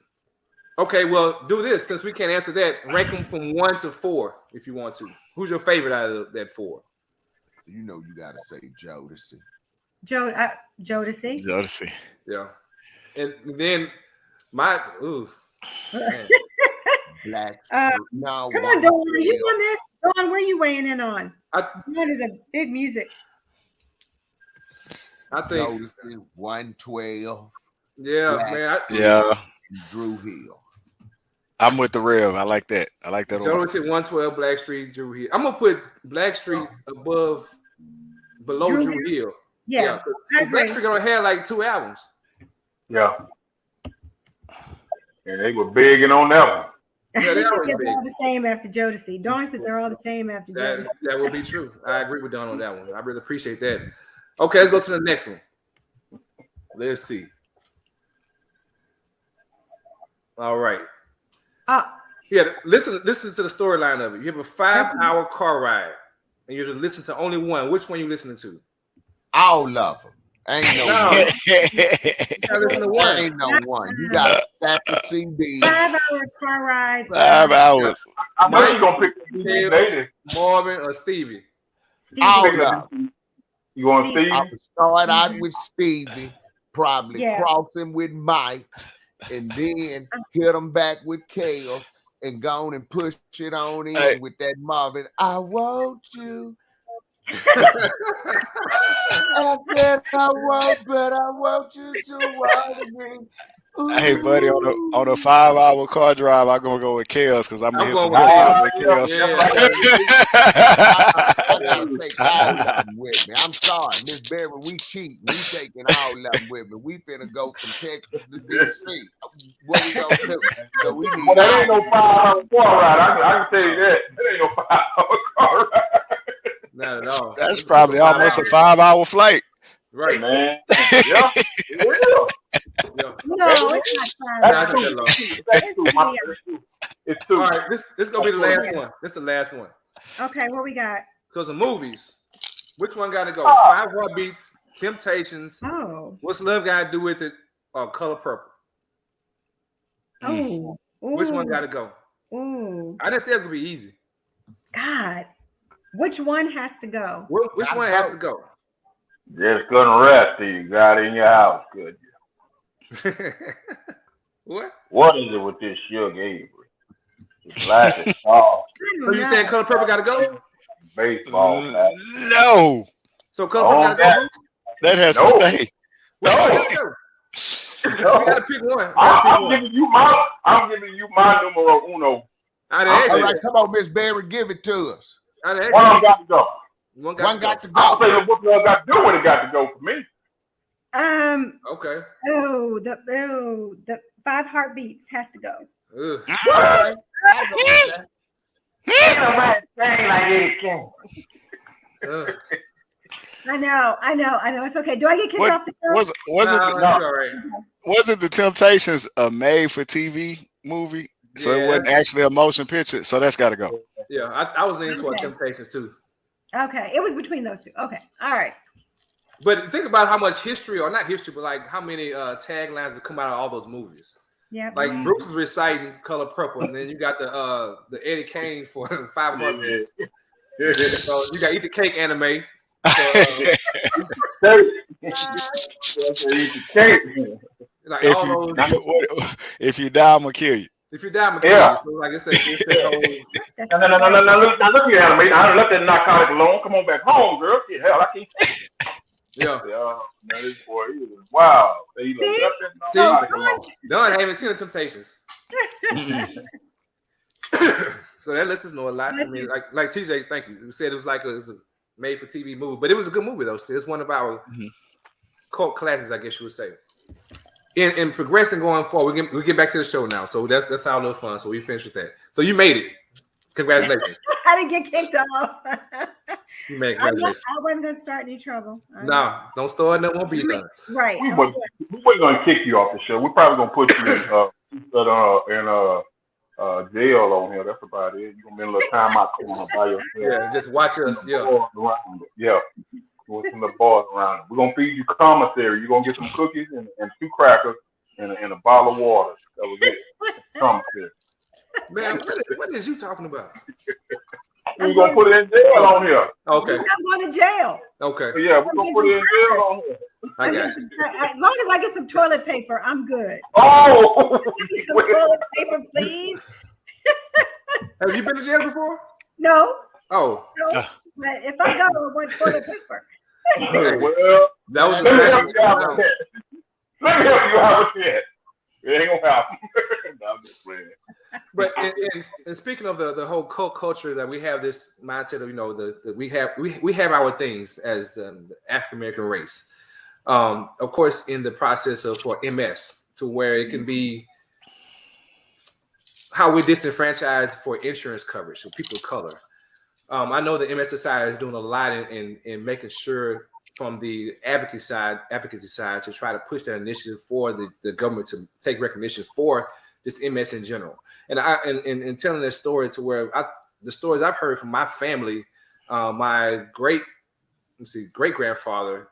[SPEAKER 2] Okay, well, do this. Since we can't answer that, rank them from 1 to 4 if you want to. Who's your favorite out of that 4?
[SPEAKER 1] You know you gotta say Jodeci.
[SPEAKER 5] Jodeci.
[SPEAKER 3] Jodeci.
[SPEAKER 2] Yeah. And then my
[SPEAKER 1] Black.
[SPEAKER 5] No, come on, Dawn. Are you on this? Dawn, where are you weighing in on? Dawn is a big music.
[SPEAKER 2] I think
[SPEAKER 1] Jodeci, 112.
[SPEAKER 2] Yeah,
[SPEAKER 1] Black,
[SPEAKER 2] man.
[SPEAKER 3] Yeah.
[SPEAKER 1] Drew Hill.
[SPEAKER 3] I'm with the Rev. I like that. I like that.
[SPEAKER 2] Jodeci 112 Blackstreet, Drew Hill. I'm gonna put Blackstreet below Drew Hill.
[SPEAKER 5] Yeah.
[SPEAKER 2] Blackstreet gonna have like 2 albums.
[SPEAKER 4] Yeah. And they were bigging on that one.
[SPEAKER 2] Yeah,
[SPEAKER 5] they're all the same after Jodeci. Dawn said they're all the same after Jodeci.
[SPEAKER 2] That would be true. I agree with Dawn on that one. I really appreciate that. Okay, let's go to the next one. Let's see. All right. Yeah, listen to the storyline of it. You have a 5-hour car ride, and you have to listen to only one. Which one are you listening to?
[SPEAKER 1] All of them. Ain't no one.
[SPEAKER 2] Ain't
[SPEAKER 1] no one. You got to stack the CD.
[SPEAKER 5] 5-hour car ride.
[SPEAKER 3] 5 hours.
[SPEAKER 4] I know you're going to pick
[SPEAKER 2] Marvin or Stevie.
[SPEAKER 1] All of them.
[SPEAKER 4] You want Stevie?
[SPEAKER 1] I would start out with Stevie, probably cross him with Mike, and then hit him back with Kale, and go on and push it on in with that Marvin. I want you. I said I won't, but I want you to want me.
[SPEAKER 3] Hey, buddy, on a 5-hour car drive, I'm gonna go with Chaos because I'm gonna hit some with Chaos.
[SPEAKER 1] I gotta take all of them with me. I'm sorry, Miss Berry, we cheat. We taking all of them with me. We finna go from Texas to DC. What we gonna do? So we need.
[SPEAKER 4] Well, that ain't no 5-hour car ride. I can tell you that. That ain't no 5-hour car ride.
[SPEAKER 2] Not at all.
[SPEAKER 3] That's probably almost a 5-hour flight.
[SPEAKER 2] Right,
[SPEAKER 4] man. Yeah.
[SPEAKER 5] No, it's not 5 hours.
[SPEAKER 4] It's 2.
[SPEAKER 2] All right, this is gonna be the last one. This is the last one.
[SPEAKER 5] Okay, what we got?
[SPEAKER 2] Because of movies, which one got to go? 5 Heartbeats, Temptations.
[SPEAKER 5] Oh.
[SPEAKER 2] What's Love got to do with it? Color Purple.
[SPEAKER 5] Oh.
[SPEAKER 2] Which one got to go?
[SPEAKER 5] Ooh.
[SPEAKER 2] I didn't say it's gonna be easy.
[SPEAKER 5] God. Which one has to go?
[SPEAKER 2] Which one has to go?
[SPEAKER 4] Just couldn't rest till you got in your house, could you? What is it with this Sugar Avery? It's like it's all.
[SPEAKER 2] So you saying Color Purple got to go?
[SPEAKER 4] Baseball.
[SPEAKER 3] No.
[SPEAKER 2] So Color Purple got to go?
[SPEAKER 3] That has to stay.
[SPEAKER 2] Well, let's go. You gotta pick one.
[SPEAKER 4] I'm giving you my numero uno.
[SPEAKER 1] All right, come on, Miss Berry, give it to us.
[SPEAKER 4] One got to go.
[SPEAKER 1] One got to go.
[SPEAKER 4] I'll say what one got to do when it got to go for me.
[SPEAKER 2] Okay.
[SPEAKER 5] Oh, the 5 Heartbeats has to go.
[SPEAKER 1] Right.
[SPEAKER 5] I know. It's okay. Do I get kicked off the show?
[SPEAKER 3] Was it the Temptations a made-for-TV movie? So it wasn't actually a motion picture. So that's got to go.
[SPEAKER 2] Yeah, I was leaning toward Temptations too.
[SPEAKER 5] Okay, it was between those two. Okay, all right.
[SPEAKER 2] But think about how much history, or not history, but like how many taglines that come out of all those movies.
[SPEAKER 5] Yeah.
[SPEAKER 2] Like Bruce is reciting Color Purple, and then you got the Eddie Kane for 5 Heartbeats. So you got Eat the Cake anime. Like all those.
[SPEAKER 3] If you die, I'm gonna kill you.
[SPEAKER 2] If you die, I'm gonna kill you. So like it's that whole.
[SPEAKER 4] No, look at anime. I left that narcotic alone. Come on back home, girl. Yeah, hell, I can't take it.
[SPEAKER 2] Yeah.
[SPEAKER 4] Man, this boy, he was wow.
[SPEAKER 2] No, I haven't seen the Temptations. So that lets us know a lot. I mean, like TJ, thank you. You said it was like it was a made-for-TV movie, but it was a good movie though. Still, it's one of our cult classics, I guess you would say. In progressing going forward, we get back to the show now. So that's our little fun. So we finished with that. So you made it. Congratulations.
[SPEAKER 5] I didn't get kicked off.
[SPEAKER 2] You made congratulations.
[SPEAKER 5] I wasn't gonna start any trouble.
[SPEAKER 2] No, don't start. That won't be done.
[SPEAKER 5] Right.
[SPEAKER 4] We weren't gonna kick you off the show. We're probably gonna put you in jail on here. That's about it. You're gonna be in a little time out corner by yourself.
[SPEAKER 2] Yeah, just watch us.
[SPEAKER 4] Yeah. With some of the boys around. We're gonna feed you commissary. You're gonna get some cookies and 2 crackers and a bottle of water. That was it. Commissary.
[SPEAKER 2] Man, what is you talking about?
[SPEAKER 4] We're gonna put it in jail on here.
[SPEAKER 2] Okay.
[SPEAKER 5] I'm going to jail.
[SPEAKER 2] Okay.
[SPEAKER 4] Yeah, we're gonna put it in jail on here.
[SPEAKER 2] I got you.
[SPEAKER 5] As long as I get some toilet paper, I'm good.
[SPEAKER 4] Oh,
[SPEAKER 5] Give me some toilet paper, please.
[SPEAKER 2] Have you been to jail before?
[SPEAKER 5] No.
[SPEAKER 2] Oh.
[SPEAKER 5] No. But if I go, I want toilet paper.
[SPEAKER 4] Well,
[SPEAKER 2] that was
[SPEAKER 4] let me help you out with that. It ain't gonna happen. No, I'm just playing.
[SPEAKER 2] But and speaking of the whole cult culture, that we have this mindset of, you know, we have our things as the African American race. Of course, in the process of for MS, to where it can be how we disenfranchise for insurance coverage for people of color. I know the MS Society is doing a lot in making sure from the advocacy side to try to push that initiative for the government to take recognition for this MS in general. And in telling this story to where the stories I've heard from my family, my great grandfather,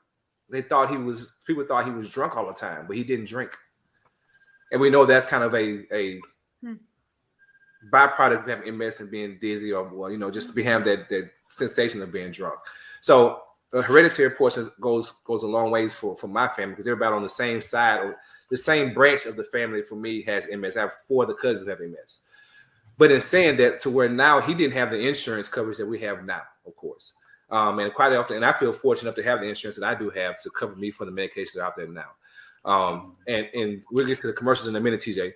[SPEAKER 2] people thought he was drunk all the time, but he didn't drink. And we know that's kind of a byproduct of having MS and being dizzy, or, you know, just to have that sensation of being drunk. So the hereditary portion goes a long ways for my family, because everybody on the same side or the same branch of the family for me has MS. I have 4 of the cousins who have MS. But in saying that, to where now he didn't have the insurance coverage that we have now, of course. And quite often, and I feel fortunate enough to have the insurance that I do have to cover me for the medications that are out there now. And we'll get to the commercials in a minute, TJ.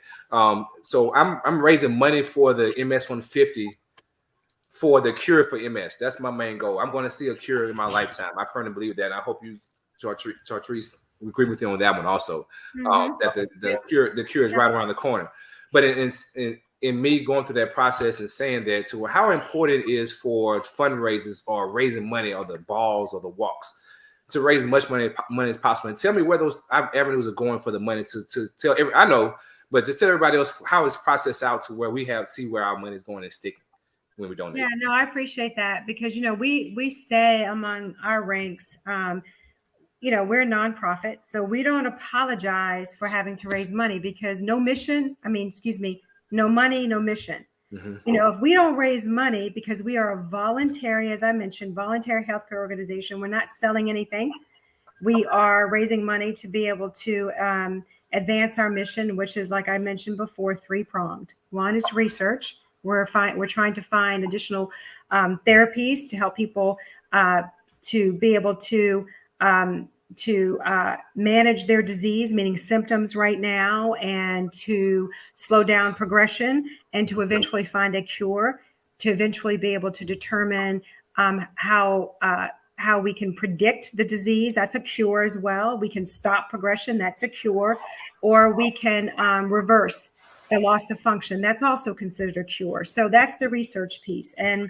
[SPEAKER 2] So I'm raising money for the MS 150 for the cure for MS. That's my main goal. I'm going to see a cure in my lifetime. I firmly believe that. And I hope you, Chartese, agree with you on that one also. That the cure is right around the corner. But in me going through that process and saying that, to how important it is for fundraisers or raising money or the balls or the walks to raise as much money as possible, and tell me where those avenues are going for the money to tell I know, but just tell everybody else how it's processed out to where we see where our money is going and sticking when we donate.
[SPEAKER 5] Yeah, no, I appreciate that, because, you know, we say among our ranks, you know, we're a nonprofit, so we don't apologize for having to raise money, because no money, no mission. You know, if we don't raise money, because we are a voluntary, as I mentioned, voluntary healthcare organization, we're not selling anything. We are raising money to be able to advance our mission, which is, like I mentioned before, 3-pronged. One is research. We're trying to find additional therapies to help people to be able to manage their disease, meaning symptoms right now, and to slow down progression, and to eventually find a cure, to eventually be able to determine how we can predict the disease. That's a cure as well. We can stop progression. That's a cure. Or we can reverse the loss of function. That's also considered a cure. So that's the research piece. And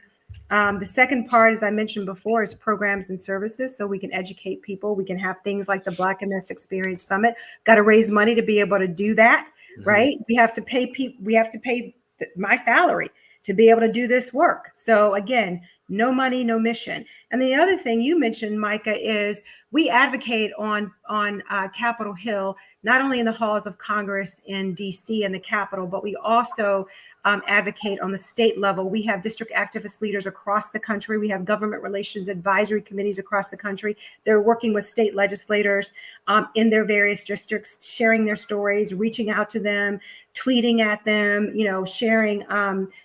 [SPEAKER 5] the second part, as I mentioned before, is programs and services. So we can educate people. We can have things like the Black MS Experience Summit. Got to raise money to be able to do that, right? We have to pay people. We have to pay my salary to be able to do this work. So again, no money, no mission. And the other thing you mentioned, Micah, is we advocate on Capitol Hill, not only in the halls of Congress in DC and the Capitol, but we also advocate on the state level. We have district activist leaders across the country. We have government relations advisory committees across the country. They're working with state legislators in their various districts, sharing their stories, reaching out to them, tweeting at them, you know, sharing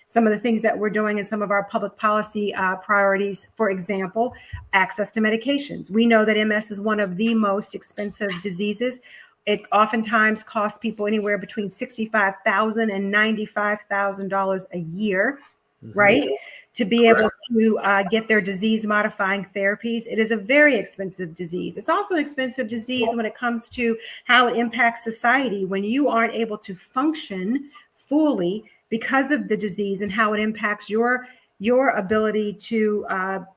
[SPEAKER 5] some of the things that we're doing and some of our public policy priorities. For example, access to medications. We know that MS is one of the most expensive diseases. It oftentimes costs people anywhere between $65,000 and $95,000 a year, right? To be able to get their disease modifying therapies. It is a very expensive disease. It's also an expensive disease when it comes to how it impacts society, when you aren't able to function fully because of the disease, and how it impacts your ability to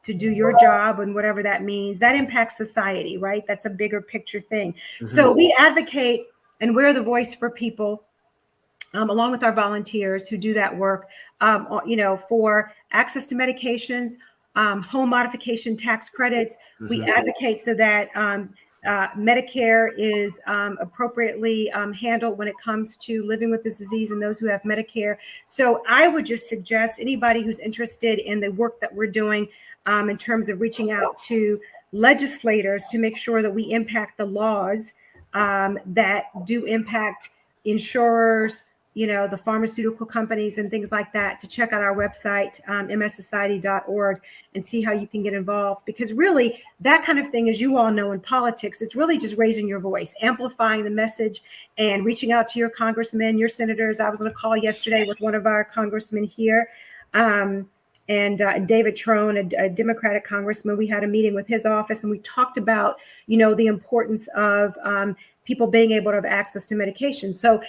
[SPEAKER 5] do your job, and whatever that means. That impacts society, right? That's a bigger picture thing. So we advocate, and we're the voice for people, along with our volunteers who do that work, you know, for access to medications, home modification tax credits. We advocate so that Medicare is appropriately handled when it comes to living with this disease and those who have Medicare. So I would just suggest anybody who's interested in the work that we're doing in terms of reaching out to legislators to make sure that we impact the laws that do impact insurers, the pharmaceutical companies and things like that, to check out our website, mssociety.org, and see how you can get involved. Because really, that kind of thing, as you all know, in politics, it's really just raising your voice, amplifying the message, and reaching out to your congressmen, your senators. I was on a call yesterday with one of our congressmen here, and David Trone, a Democratic congressman. We had a meeting with his office, and we talked about, the importance of people being able to have access to medication. So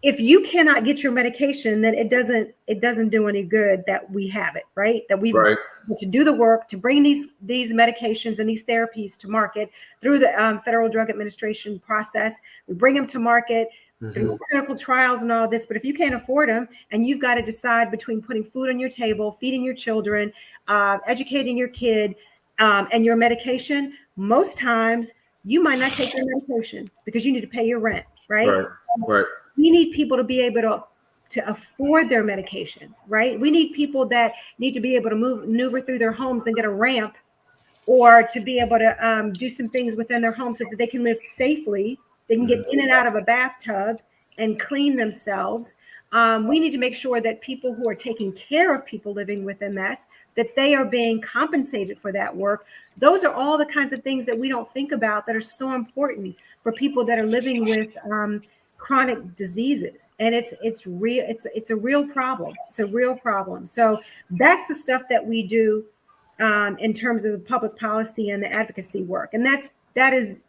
[SPEAKER 5] if you cannot get your medication, then it doesn't do any good that we have it, right? That we to do the work to bring these medications and these therapies to market through the Federal Drug Administration process. We bring them to market through clinical trials and all this. But if you can't afford them, and you've got to decide between putting food on your table, feeding your children, educating your kid, and your medication, most times you might not take your medication because you need to pay your rent, right?
[SPEAKER 2] Right.
[SPEAKER 5] We need people to be able to afford their medications, right? We need people that need to be able to maneuver through their homes and get a ramp, or to be able to do some things within their home so that they can live safely. They can get in and out of a bathtub and clean themselves. We need to make sure that people who are taking care of people living with MS, that they are being compensated for that work. Those are all the kinds of things that we don't think about that are so important for people that are living with chronic diseases. And it's real. It's a real problem. It's a real problem. So that's the stuff that we do in terms of the public policy and the advocacy work. And that is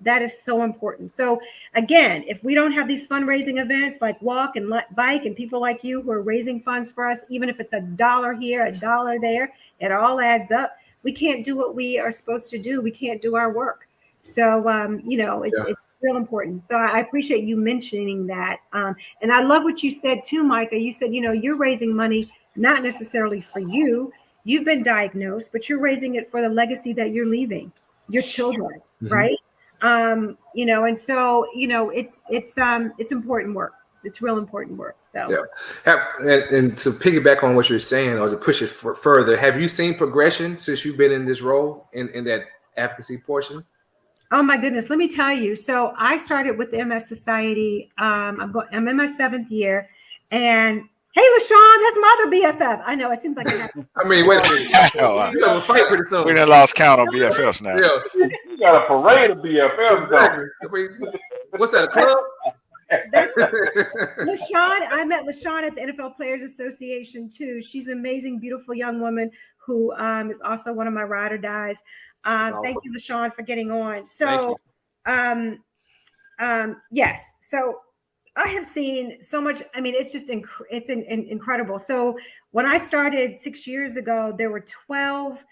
[SPEAKER 5] so important. So again, if we don't have these fundraising events like Walk and Bike, and people like you who are raising funds for us, even if it's $1 here, $1 there, it all adds up. We can't do what we are supposed to do. We can't do our work. So, it's real important. So I appreciate you mentioning that. And I love what you said too, Micah. You said, you're raising money, not necessarily for you. You've been diagnosed, but you're raising it for the legacy that you're leaving, your children, right? And so, it's important work. It's real important work. So,
[SPEAKER 2] and to piggyback on what you're saying, or to push it further, have you seen progression since you've been in this role in that advocacy portion?
[SPEAKER 5] Oh my goodness, let me tell you. So I started with the MS Society. I'm in my 7th year, and hey, LaShawn, that's my other BFF. I know it seems like
[SPEAKER 2] I mean, wait a minute. You have a fight pretty soon.
[SPEAKER 3] We done lost count on BFFs now.
[SPEAKER 2] Yeah.
[SPEAKER 4] You got a parade of BFFs.
[SPEAKER 2] What's that, a club?
[SPEAKER 5] LaShawn, I met LaShawn at the NFL Players Association too. She's an amazing, beautiful young woman who is also one of my ride or dies. Thank you, LaShawn, for getting on. So, yes. So I have seen so much. I mean, it's just incredible. So when I started 6 years ago, there were 12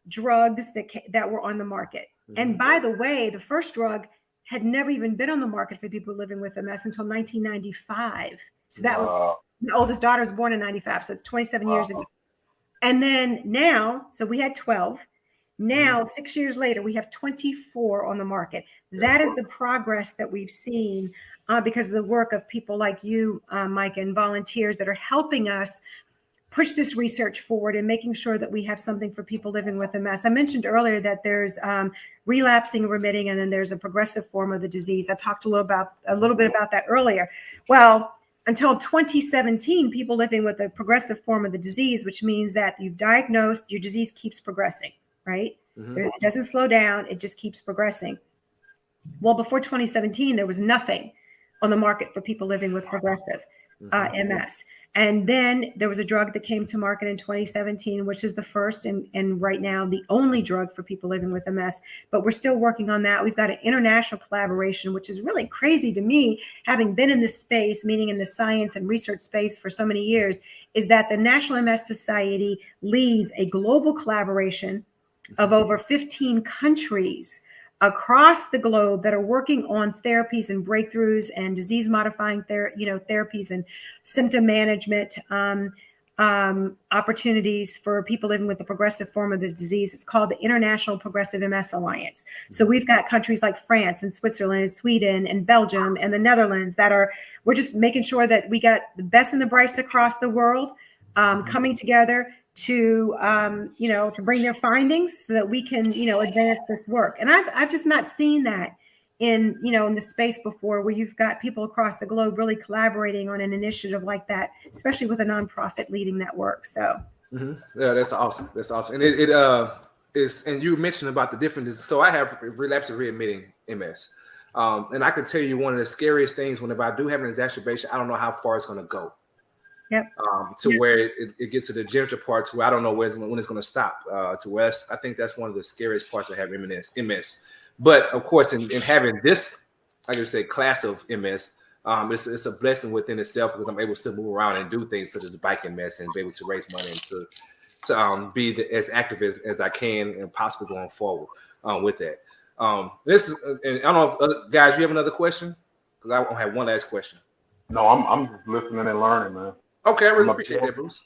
[SPEAKER 5] drugs that were on the market. And by the way, the first drug had never even been on the market for people living with MS until 1995. So that was my oldest daughter was born in 95. So it's 27 years ago. And then now, so we had 12. Now, 6 years later, we have 24 on the market. That is the progress that we've seen because of the work of people like you, Mike, and volunteers that are helping us push this research forward and making sure that we have something for people living with MS. I mentioned earlier that there's relapsing, remitting, and then there's a progressive form of the disease. I talked a little bit about that earlier. Well, until 2017, people living with a progressive form of the disease, which means that you've diagnosed, your disease keeps progressing. Right? It doesn't slow down. It just keeps progressing. Well, before 2017, there was nothing on the market for people living with progressive MS. And then there was a drug that came to market in 2017, which is the first and right now the only drug for people living with MS. But we're still working on that. We've got an international collaboration, which is really crazy to me, having been in this space, meaning in the science and research space for so many years, is that the National MS Society leads a global collaboration of over 15 countries across the globe that are working on therapies and breakthroughs and disease-modifying therapies and symptom management opportunities for people living with the progressive form of the disease. It's called the International Progressive MS Alliance. So we've got countries like France and Switzerland and Sweden and Belgium and the Netherlands we're just making sure that we got the best and the brightest across the world coming together to bring their findings so that we can advance this work. And I've just not seen that in the space before, where you've got people across the globe really collaborating on an initiative like that, especially with a nonprofit leading that work. So
[SPEAKER 2] yeah, that's awesome. That's awesome. And it is, and you mentioned about the different. So I have relapsing readmitting MS, and I can tell you one of the scariest things. Whenever I do have an exacerbation, I don't know how far it's going to go.
[SPEAKER 5] Yep.
[SPEAKER 2] Where it gets to the degenerative part, to where I don't know when it's going to stop. To where I think that's one of the scariest parts of having MS. But of course, in having this, like I say, class of MS, it's a blessing within itself, because I'm able to still move around and do things such as biking MS and be able to raise money and to be as active as I can and possibly going forward with that. This is, and I don't know if guys, you have another question? Because I have one last question.
[SPEAKER 4] No, I'm just listening and learning, man.
[SPEAKER 2] Okay, I really appreciate that, Bruce.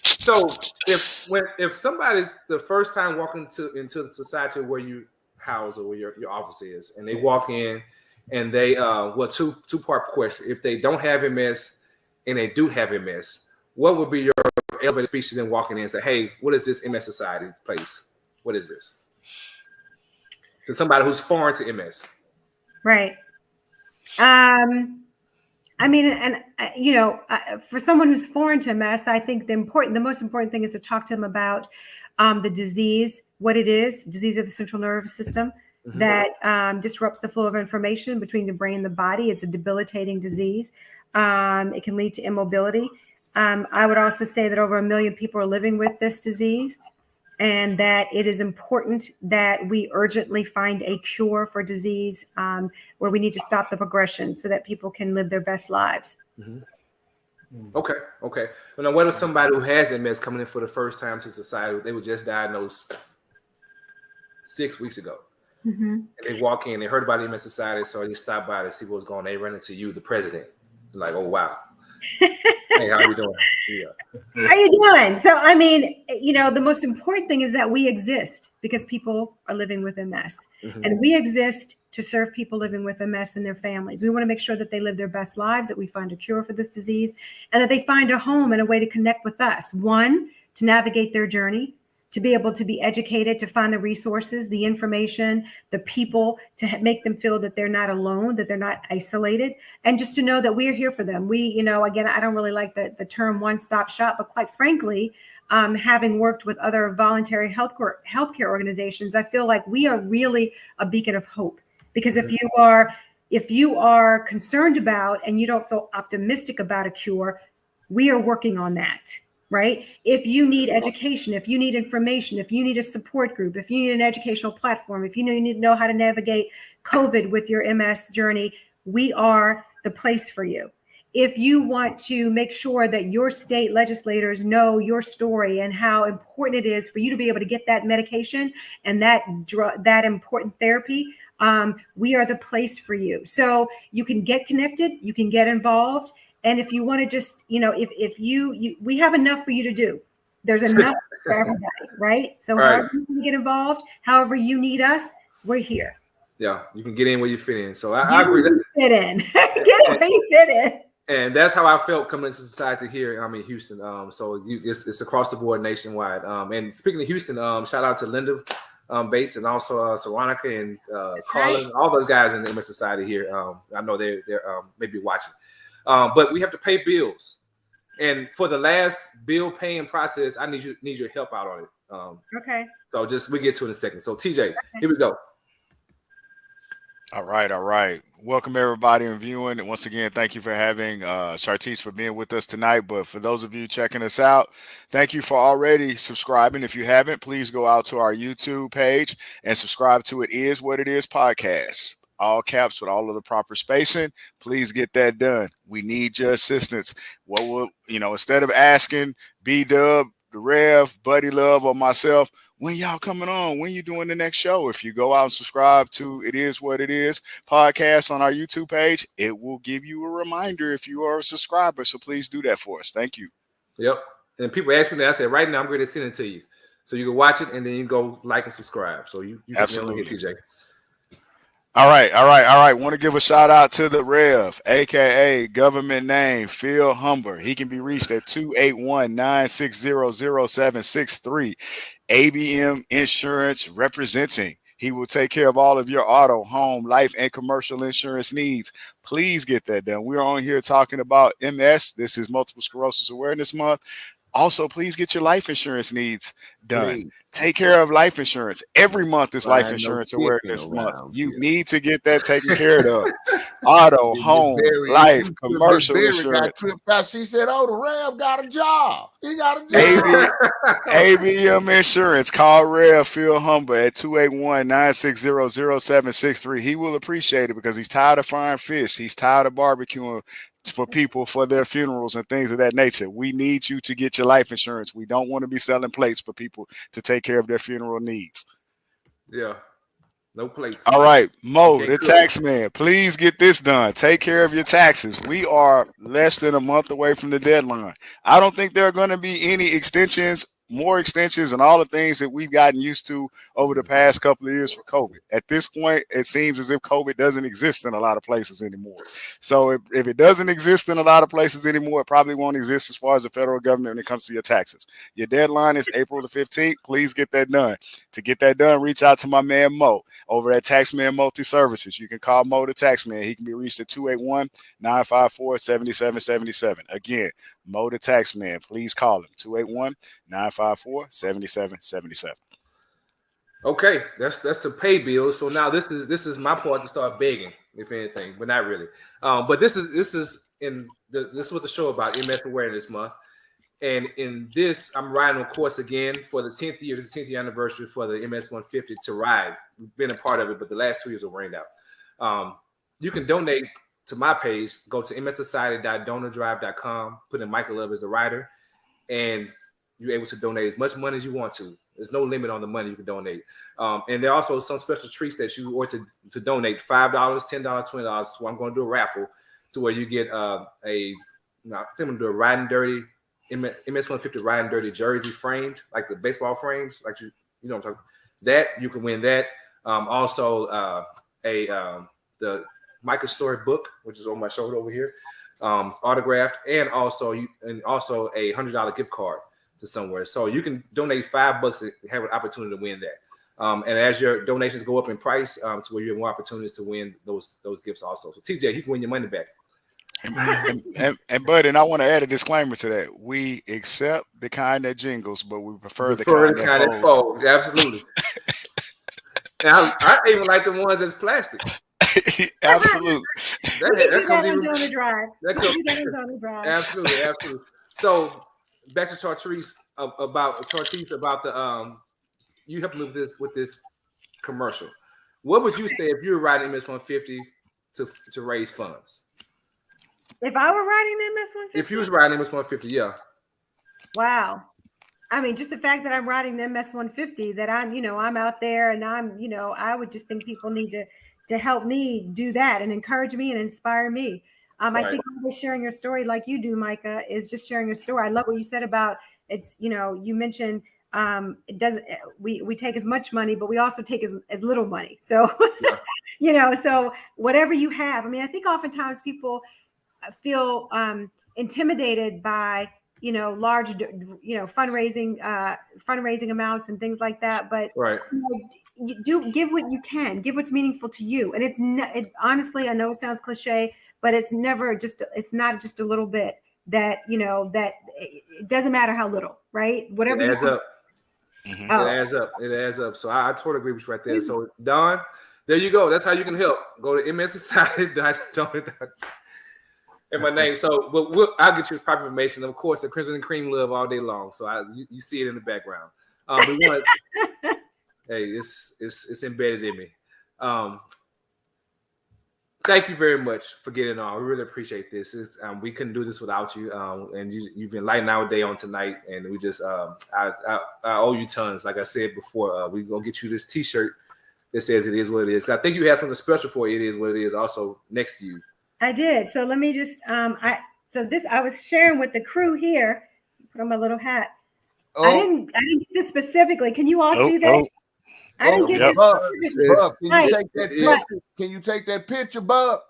[SPEAKER 2] So if somebody's the first time walking into the society where you house or where your office is, and they walk in and they two-part question. If they don't have MS and they do have MS, what would be your elevator speech to them walking in and say, hey, what is this MS Society place? What is this? To somebody who's foreign to MS.
[SPEAKER 5] Right. I mean, and for someone who's foreign to MS, I think the most important thing is to talk to them about the disease, what it is, disease of the central nervous system that disrupts the flow of information between the brain and the body. It's a debilitating disease. It can lead to immobility. I would also say that over 1 million people are living with this disease, and that it is important that we urgently find a cure for disease, where we need to stop the progression so that people can live their best lives.
[SPEAKER 2] Okay. Well, now what if somebody who has MS coming in for the first time to society, they were just diagnosed 6 weeks ago, and they walk in, they heard about MS Society, so they stopped by to see what's going on. They run into you, the president, like, oh wow. Hey, how are you doing? Yeah.
[SPEAKER 5] How are you doing? So, I mean, the most important thing is that we exist because people are living with MS, and we exist to serve people living with MS and their families. We want to make sure that they live their best lives, that we find a cure for this disease, and that they find a home and a way to connect with us. One, to navigate their journey, to be able to be educated, to find the resources, the information, the people, to make them feel that they're not alone, that they're not isolated, and just to know that we're here for them. We, again, I don't really like the term one-stop shop, but quite frankly, having worked with other voluntary healthcare organizations, I feel like we are really a beacon of hope. Because if you are concerned about and you don't feel optimistic about a cure, we are working on that. Right? If you need education, if you need information, if you need a support group, if you need an educational platform, if you need to know how to navigate COVID with your MS journey, we are the place for you. If you want to make sure that your state legislators know your story and how important it is for you to be able to get that medication and that important therapy, we are the place for you. So you can get connected, you can get involved. And if you want to just, we have enough for you to do. There's enough for everybody, right? So however you can get involved, however you need us, we're here.
[SPEAKER 2] Yeah, you can get in where you fit in. So I agree.
[SPEAKER 5] Fit in. Get in where you fit in.
[SPEAKER 2] And that's how I felt coming into society here. I'm in Houston. So it's across the board nationwide. And speaking of Houston, shout out to Linda Bates and also Saronica and Carlin, all those guys in the MS Society here. I know they're maybe watching. But we have to pay bills, and for the last bill paying process, I need your help out on it.
[SPEAKER 5] Okay.
[SPEAKER 2] So we get to it in a second. So TJ, Here we go.
[SPEAKER 3] All right. Welcome everybody and viewing. And once again, thank you for having Chartese for being with us tonight. But for those of you checking us out, thank you for already subscribing. If you haven't, please go out to our YouTube page and subscribe to It Is What It Is podcast. All caps with all of the proper spacing. Please get that done. We need your assistance. Instead of asking B-Dub, the Rev, Buddy Love, or myself, when y'all coming on? When you doing the next show? If you go out and subscribe to It Is What It Is podcast on our YouTube page, it will give you a reminder if you are a subscriber. So please do that for us. Thank you.
[SPEAKER 2] Yep. And people ask me that. I said, right now, I'm going to send it to you. So you can watch it and then you go like and subscribe. So you
[SPEAKER 3] absolutely
[SPEAKER 2] can TJ.
[SPEAKER 3] All right. Want to give a shout out to the Rev, aka government name Phil Humber. He can be reached at 281-960-0763. ABM Insurance representing. He will take care of all of your auto, home, life, and commercial insurance needs. Please get that done. We're on here talking about MS. This is Multiple Sclerosis Awareness Month. Also, please get your life insurance needs done.
[SPEAKER 1] Please.
[SPEAKER 3] Take care of life insurance. Every month is Life Insurance Awareness Month. You need to get that taken care of. Auto, home, life, commercial insurance.
[SPEAKER 1] She said, "Oh, the Rev got a job. He got a job."
[SPEAKER 3] ABM Insurance. Call Rev Phil Humber at 281-960-0763. He will appreciate it because he's tired of frying fish. He's tired of barbecuing for people for their funerals and things of that nature. We need you to get your life insurance. We don't want to be selling plates for people to take care of their funeral needs.
[SPEAKER 2] Yeah. No plates.
[SPEAKER 3] All right, Mo, the tax man, please get this done. Take care of your taxes. We are less than a month away from the deadline. I don't think there are going to be any extensions, more extensions, and all the things that we've gotten used to over the past couple of years for COVID. At this point, it seems as if COVID doesn't exist in a lot of places anymore. So if it doesn't exist in a lot of places anymore, it probably won't exist as far as the federal government when it comes to your taxes. Your deadline is April the 15th. Please get that done. To get that done, reach out to my man Mo over at Taxman Multi Services. You can call Mo the Taxman. He can be reached at 281-954-7777. Again, Mo the Taxman. Please call him 281-954-7777.
[SPEAKER 2] Okay, that's to pay bills. So now this is my part to start begging, if anything, but not really. But this is what the show about, MS Awareness Month. And in this, I'm riding a course again for the 10th year. This is the 10th year anniversary for the MS 150 to ride. We've been a part of it, but the last 2 years were rained out. You can donate to my page. Go to mssociety.donorsdrive.com. Put in Michael Love as the rider, and you're able to donate as much money as you want to. There's no limit on the money you can donate. And there are also some special treats that you or to donate $5, $10, $20. So I'm going to do a raffle to where you get I'm going to do a Riding Dirty MS 150 Riding Dirty jersey framed, like the baseball frames, like you know what I'm talking about. That you can win that. Also the Micah Story book, which is on my shoulder over here, autographed, and also a $100 gift card to somewhere. So you can donate $5 and have an opportunity to win that. And as your donations go up in price, to where you have more opportunities to win those gifts also. So TJ, you can win your money back.
[SPEAKER 3] And Bud, and I want to add a disclaimer to that. We accept the kind that jingles, but we prefer the kind that folds.
[SPEAKER 2] Absolutely. And I even like the ones that's plastic.
[SPEAKER 3] Absolutely.
[SPEAKER 2] That comes even
[SPEAKER 5] on the drive.
[SPEAKER 2] Absolutely. So back to Chartese about the you helped me with this commercial. What would you say if you were riding MS 150 to raise funds?
[SPEAKER 5] If I were riding the MS 150?
[SPEAKER 2] If you was riding MS 150, yeah.
[SPEAKER 5] Wow. I mean, just the fact that I'm riding the MS 150, that I'm out there and I would just think people need to help me do that and encourage me and inspire me. Right. I think always sharing your story like you do, Micah, is just sharing your story. I love what you said about it's, you mentioned it doesn't, we take as much money, but we also take as little money. So, yeah. So whatever you have, I mean, I think oftentimes people feel intimidated by, large, fundraising amounts and things like that. But
[SPEAKER 2] right.
[SPEAKER 5] You do give what you can, give what's meaningful to you. And it honestly, I know it sounds cliche, but it's not just a little bit that it doesn't matter how little, right? Whatever
[SPEAKER 2] it adds up. Mm-hmm. Oh. It adds up. So I totally agree with you right there. So Don, there you go. That's how you can help. Go to mssociety.donor. And my name. So, but I'll get you proper information. Of course, the Crimson and Cream love all day long. So you see it in the background. Hey, it's embedded in me. Thank you very much for getting on. We really appreciate this. We couldn't do this without you. And you've enlightened our day on tonight. And we just, I owe you tons. Like I said before, we're going to get you this T-shirt that says it is what it is. I think you have something special for it. It is what it is also next to you.
[SPEAKER 5] I did. So let me just, I was sharing with the crew here. Put on my little hat. Oh. I didn't get this specifically. Can you all see that? I didn't get this.
[SPEAKER 1] Bub, can you take that picture, Bub?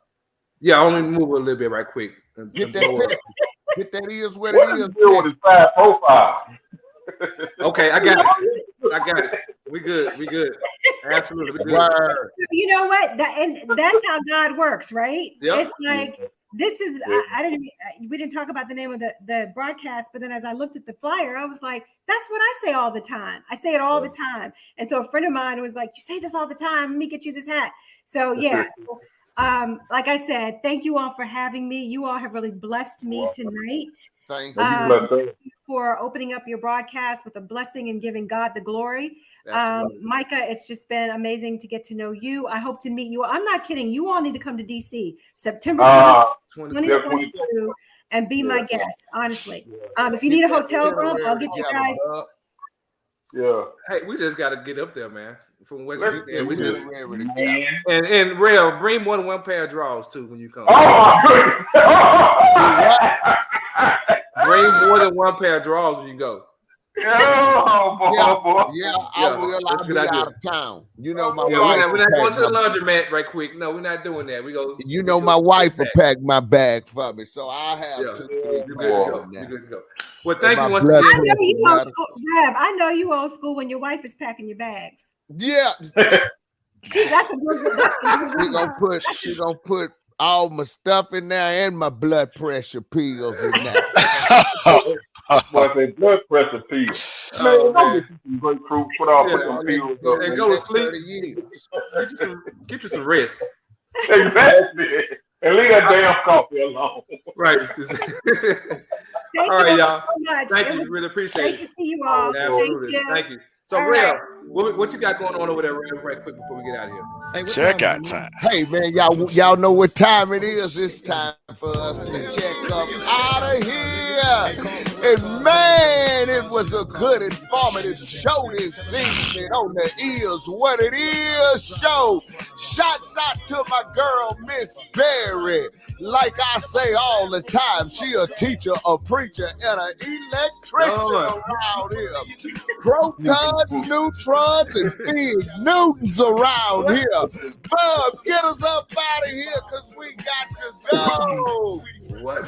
[SPEAKER 2] Yeah, I only move a little bit right quick.
[SPEAKER 1] Get that picture. Get that is what it is.
[SPEAKER 4] With his flat profile.
[SPEAKER 2] Okay, I got it. We good. Absolutely.
[SPEAKER 1] Word.
[SPEAKER 5] You know what? That's how God works, right?
[SPEAKER 2] Yep.
[SPEAKER 5] It's like this is. We didn't talk about the name of the broadcast, but then as I looked at the flyer, I was like, that's what I say all the time. I say it all the time. And so a friend of mine was like, you say this all the time. Let me get you this hat. So yeah. So, like I said, thank you all for having me. You all have really blessed me tonight.
[SPEAKER 1] Thank
[SPEAKER 5] you for opening up your broadcast with a blessing and giving God the glory. Micah, it's just been amazing to get to know you. I hope to meet you. I'm not kidding. You all need to come to DC September 2022 and be my guest, honestly. If you need a hotel room, I'll get you guys.
[SPEAKER 4] Yeah.
[SPEAKER 2] Hey, we just got to get up there, man. From West Virginia, we just
[SPEAKER 4] man.
[SPEAKER 2] And Real, bring more than one pair of drawers too when you come. Bring more than one pair of drawers when you go.
[SPEAKER 1] I will. I'll be out of town. You know my wife.
[SPEAKER 2] We're not going to the laundromat right quick. No, we're not doing that. We go.
[SPEAKER 1] You know my wife will pack my bag for me, so I have to.
[SPEAKER 2] You're good to go. Well, thank you once again.
[SPEAKER 5] I know you old school, Rev. I know you old school when your wife is packing your bags.
[SPEAKER 1] Yeah.
[SPEAKER 5] That's a good.
[SPEAKER 1] She gonna put all my stuff in there and my blood pressure pills in there.
[SPEAKER 4] But they blood pressure pills. Man, don't get you some grapefruit. Put some pills.
[SPEAKER 2] And go to sleep. Get you some rest.
[SPEAKER 4] Exactly. And leave that damn coffee alone.
[SPEAKER 2] Right.
[SPEAKER 5] Thank
[SPEAKER 2] all right,
[SPEAKER 5] you
[SPEAKER 2] y'all.
[SPEAKER 5] So much.
[SPEAKER 2] Thank you. Really appreciate it.
[SPEAKER 5] Great to see you all.
[SPEAKER 2] Absolutely. Thank you. So, Real, what you got going on over there right quick before we get out of here?
[SPEAKER 3] Hey, checkout time.
[SPEAKER 1] Hey, man, y'all know what time it is. It's time for us to check up out of here. And, man, it was a good, informative show this evening on the Is What It Is show. Shouts out to my girl, Miss Berry. Like I say all the time, she a teacher, a preacher, and an electrician around here. Protons, neutrons, and big newtons around here. Bub, get us up out of here because we got to go.
[SPEAKER 2] What?